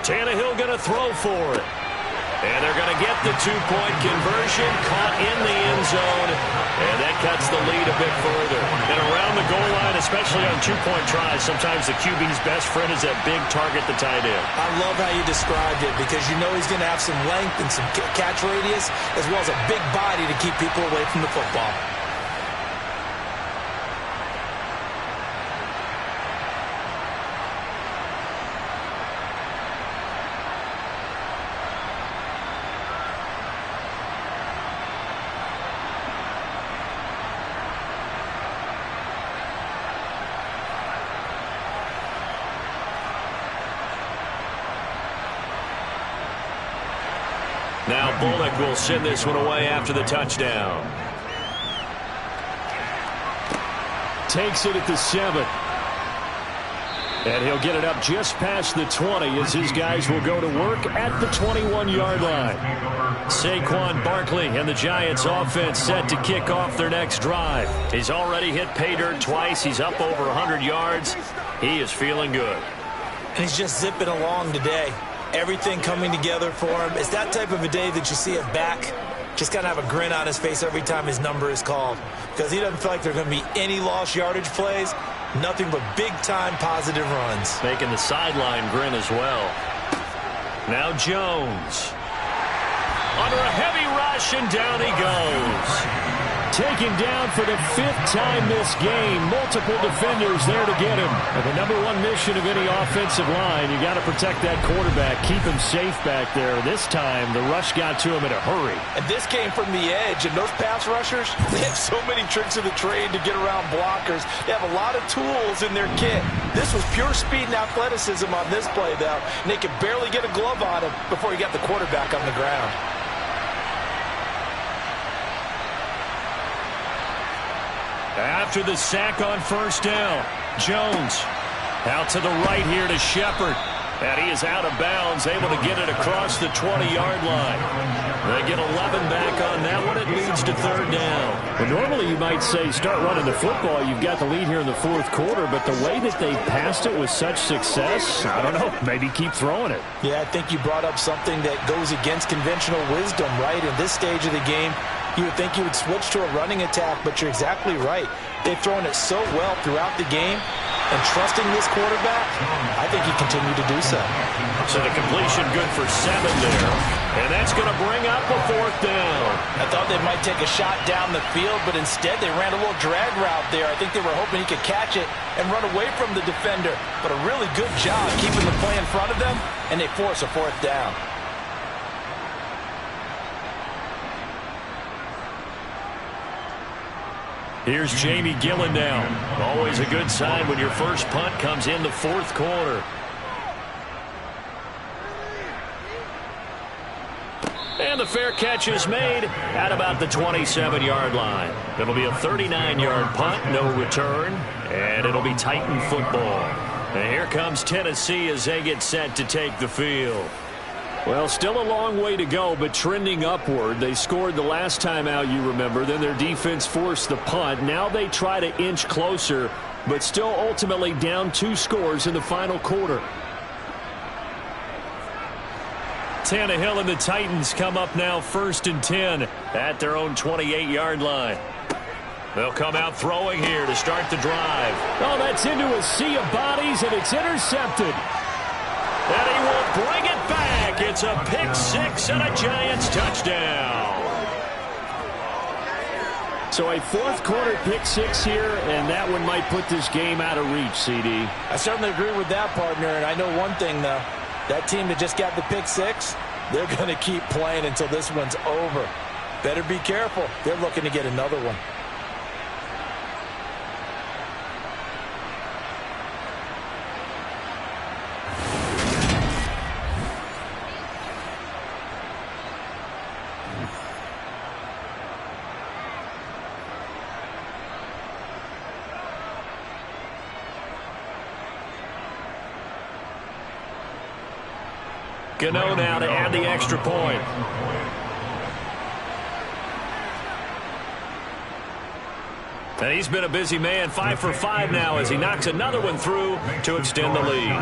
Tannehill going to throw for it. And they're going to get the 2-point conversion, caught in the end zone, and that cuts the lead a bit further. And around the goal line, especially on 2-point tries, sometimes the QB's best friend is that big target, the tight end. I love how you described it because you know he's going to have some length and some catch radius as well as a big body to keep people away from the football. Now Bullock will send this one away after the touchdown. Takes it at the 7. And he'll get it up just past the 20 as his guys will go to work at the 21-yard line. Saquon Barkley and the Giants offense set to kick off their next drive. He's already hit pay dirt twice. He's up over 100 yards. He is feeling good. And he's just zipping along today. Everything coming together for him. It's that type of a day that you see a back just kind of have a grin on his face every time his number is called because he doesn't feel like there are going to be any lost yardage plays, nothing but big-time positive runs. Making the sideline grin as well. Now Jones. Under a heavy rush, and down he goes. Taken down for the 5th time this game. Multiple defenders there to get him. And the number 1 mission of any offensive line, you got to protect that quarterback, keep him safe back there. This time, the rush got to him in a hurry. And this came from the edge, and those pass rushers, they have so many tricks of the trade to get around blockers. They have a lot of tools in their kit. This was pure speed and athleticism on this play, though, and they could barely get a glove on him before he got the quarterback on the ground. After the sack on first down, Jones out to the right here to Shepard. And he is out of bounds, able to get it across the 20-yard line. They get 11 back on that one. It leads to 3rd down. Well, normally you might say start running the football. You've got the lead here in the 4th quarter, but the way that they passed it with such success, I don't know, maybe keep throwing it. Yeah, I think you brought up something that goes against conventional wisdom, right? In this stage of the game, you would think you would switch to a running attack, but you're exactly right. They've thrown it so well throughout the game, and trusting this quarterback, I think he continued to do so. So the completion good for 7 there. And that's going to bring up a 4th down. I thought they might take a shot down the field, but instead they ran a little drag route there. I think they were hoping he could catch it and run away from the defender. But a really good job keeping the play in front of them, and they force a 4th down. Here's Jamie Gillen now. Always a good sign when your first punt comes in the 4th quarter. And the fair catch is made at about the 27-yard line. It'll be a 39-yard punt, no return, and it'll be Titan football. And here comes Tennessee as they get set to take the field. Well, still a long way to go, but trending upward. They scored the last time out, you remember. Then their defense forced the punt. Now they try to inch closer, but still ultimately down 2 scores in the final quarter. Tannehill and the Titans come up now 1st and 10 at their own 28-yard line. They'll come out throwing here to start the drive. Oh, that's into a sea of bodies, and it's intercepted. And he will bring it back. It's a pick 6 and a Giants touchdown. So a 4th quarter pick 6 here, and that one might put this game out of reach, CD. I certainly agree with that, partner, and I know one thing, though. That team that just got the pick 6, they're going to keep playing until this one's over. Better be careful. They're looking to get another one. Gano now to add the extra point. And he's been a busy man, 5 for 5 now as he knocks another one through to extend the lead.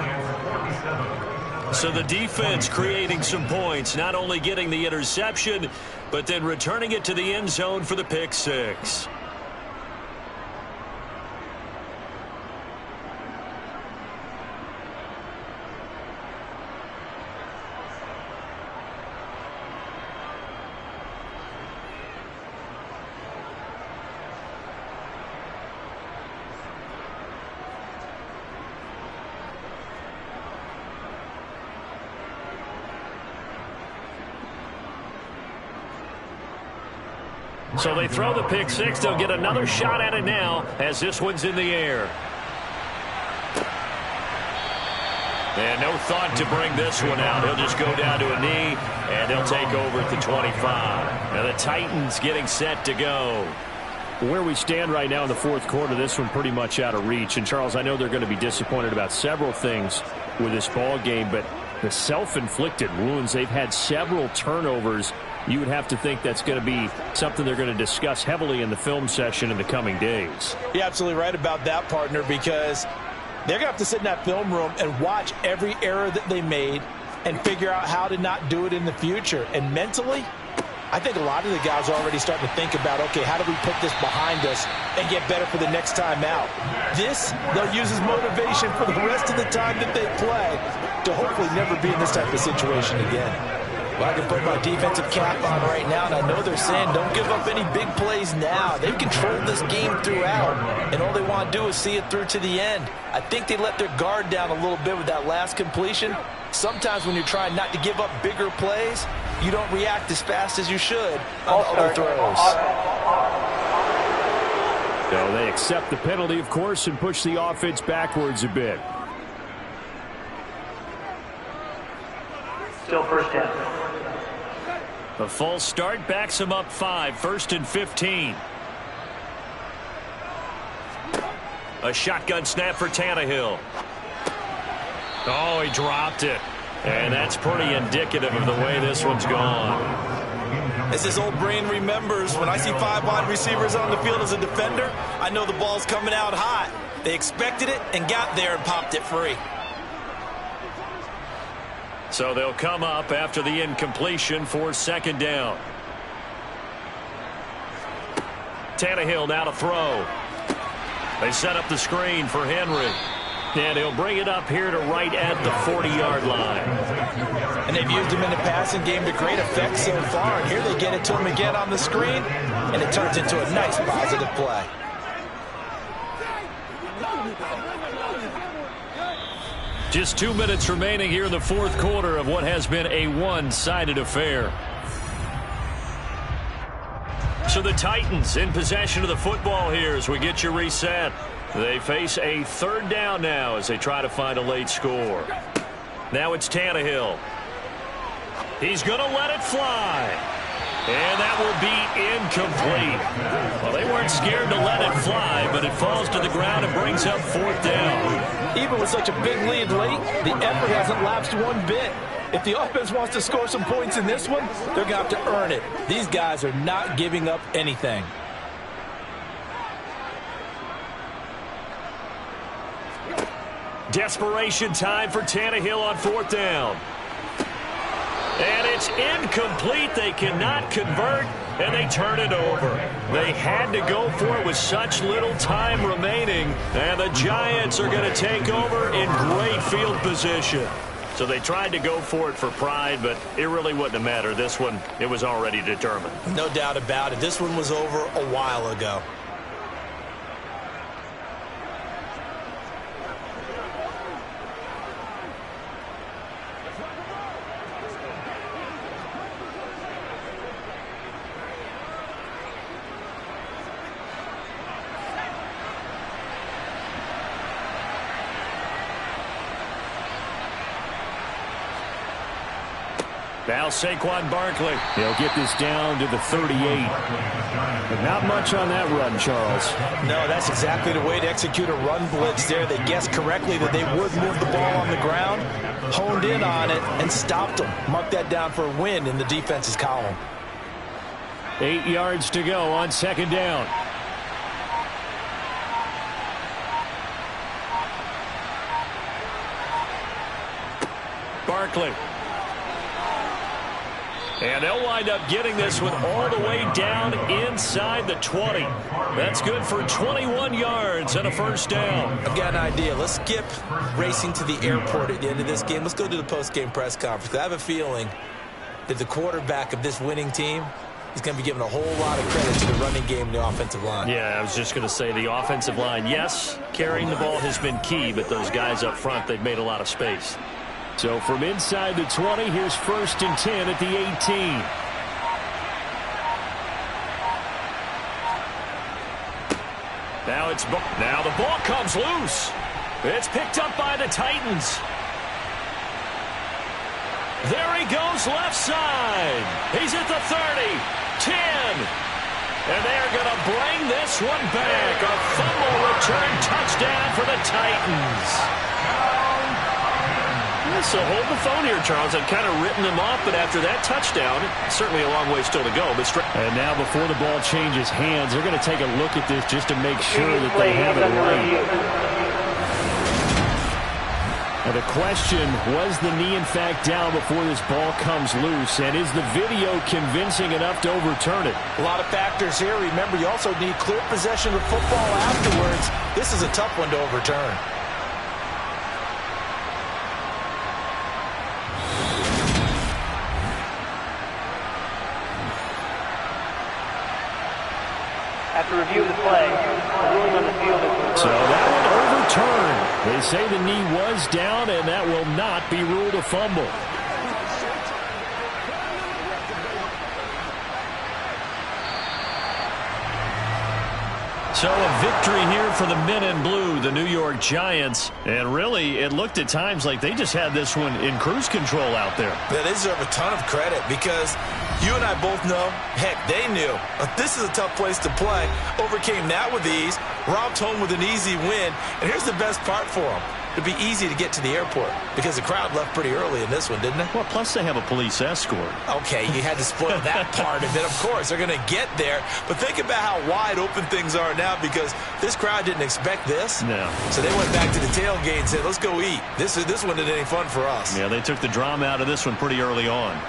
So the defense creating some points, not only getting the interception, but then returning it to the end zone for the pick 6. So they throw the pick 6. They'll get another shot at it now as this one's in the air. And no thought to bring this one out. He'll just go down to a knee, and they'll take over at the 25. And the Titans getting set to go. Where we stand right now in the 4th quarter, this one pretty much out of reach. And, Charles, I know they're going to be disappointed about several things with this ball game, but the self-inflicted wounds, they've had several turnovers. You would have to think that's going to be something they're going to discuss heavily in the film session in the coming days. You're absolutely right about that, partner, because they're going to have to sit in that film room and watch every error that they made and figure out how to not do it in the future. And mentally, I think a lot of the guys are already starting to think about, okay, how do we put this behind us and get better for the next time out? This, they'll use as motivation for the rest of the time that they play to hopefully never be in this type of situation again. Well, I can put my defensive cap on right now, and I know they're saying don't give up any big plays now. They've controlled this game throughout, and all they want to do is see it through to the end. I think they let their guard down a little bit with that last completion. Sometimes when you're trying not to give up bigger plays, you don't react as fast as you should on other throws. So they accept the penalty, of course, and push the offense backwards a bit. Still 1st down. A false start backs him up 5, 1st and 15. A shotgun snap for Tannehill. Oh, he dropped it. And that's pretty indicative of the way this one's gone. As his old brain remembers, when I see 5 wide receivers on the field as a defender, I know the ball's coming out hot. They expected it and got there and popped it free. So they'll come up after the incompletion for 2nd down. Tannehill now to throw. They set up the screen for Henry. And he'll bring it up here to right at the 40-yard line. And they've used him in the passing game to great effect so far. And here they get it to him again on the screen, and it turns into a nice positive play. Just 2 minutes remaining here in the 4th quarter of what has been a one-sided affair. So the Titans in possession of the football here as we get you reset. They face a 3rd down now as they try to find a late score. Now it's Tannehill. He's going to let it fly. And that will be incomplete. Well, they weren't scared to let it fly, but it falls to the ground and brings up 4th down. Even with such a big lead late, the effort hasn't lapsed one bit. If the offense wants to score some points in this one, they're going to have to earn it. These guys are not giving up anything. Desperation time for Tannehill on 4th down. And it's incomplete. They cannot convert, and they turn it over. They had to go for it with such little time remaining, and the Giants are going to take over in great field position. So they tried to go for it for pride, but it really wouldn't have mattered. This one, it was already determined. No doubt about it. This one was over a while ago. Now Saquon Barkley. He'll get this down to the 38. But not much on that run, Charles. No, that's exactly the way to execute a run blitz there. They guessed correctly that they would move the ball on the ground, honed in on it, and stopped them. Mark that down for a win in the defense's column. 8 yards to go on 2nd down. Barkley. And they'll wind up getting this one all the way down inside the 20. That's good for 21 yards and a 1st down. I've got an idea. Let's skip racing to the airport at the end of this game. Let's go to the post-game press conference. I have a feeling that the quarterback of this winning team is going to be given a whole lot of credit to the running game and the offensive line. Yeah, I was just going to say the offensive line. Yes, carrying the ball has been key, but those guys up front, they've made a lot of space. So from inside the 20, here's 1st and 10 at the 18. Now the ball comes loose. It's picked up by the Titans. There he goes left side. He's at the 30, 10. And they are going to bring this one back. A fumble return touchdown for the Titans. So hold the phone here, Charles. I've kind of written them off, but after that touchdown, certainly a long way still to go. And now before the ball changes hands, they're going to take a look at this just to make sure that they have it right. Now the question, was the knee in fact down before this ball comes loose? And is the video convincing enough to overturn it? A lot of factors here. Remember, you also need clear possession of the football afterwards. This is a tough one to overturn. After review of the play, the ruling on the field is... So that one overturned. They say the knee was down, and that will not be ruled a fumble. So a victory here for the men in blue, the New York Giants. And really, it looked at times like they just had this one in cruise control out there. Yeah, they deserve a ton of credit because you and I both know, heck, they knew. This is a tough place to play. Overcame that with ease, romped home with an easy win. And here's the best part for them. It'd be easy to get to the airport because the crowd left pretty early in this one, didn't it? Well, plus they have a police escort. Okay, you had to spoil that part of it. Of course, they're going to get there. But think about how wide open things are now because this crowd didn't expect this. No. So they went back to the tailgate and said, let's go eat. This one isn't any fun for us. Yeah, they took the drama out of this one pretty early on.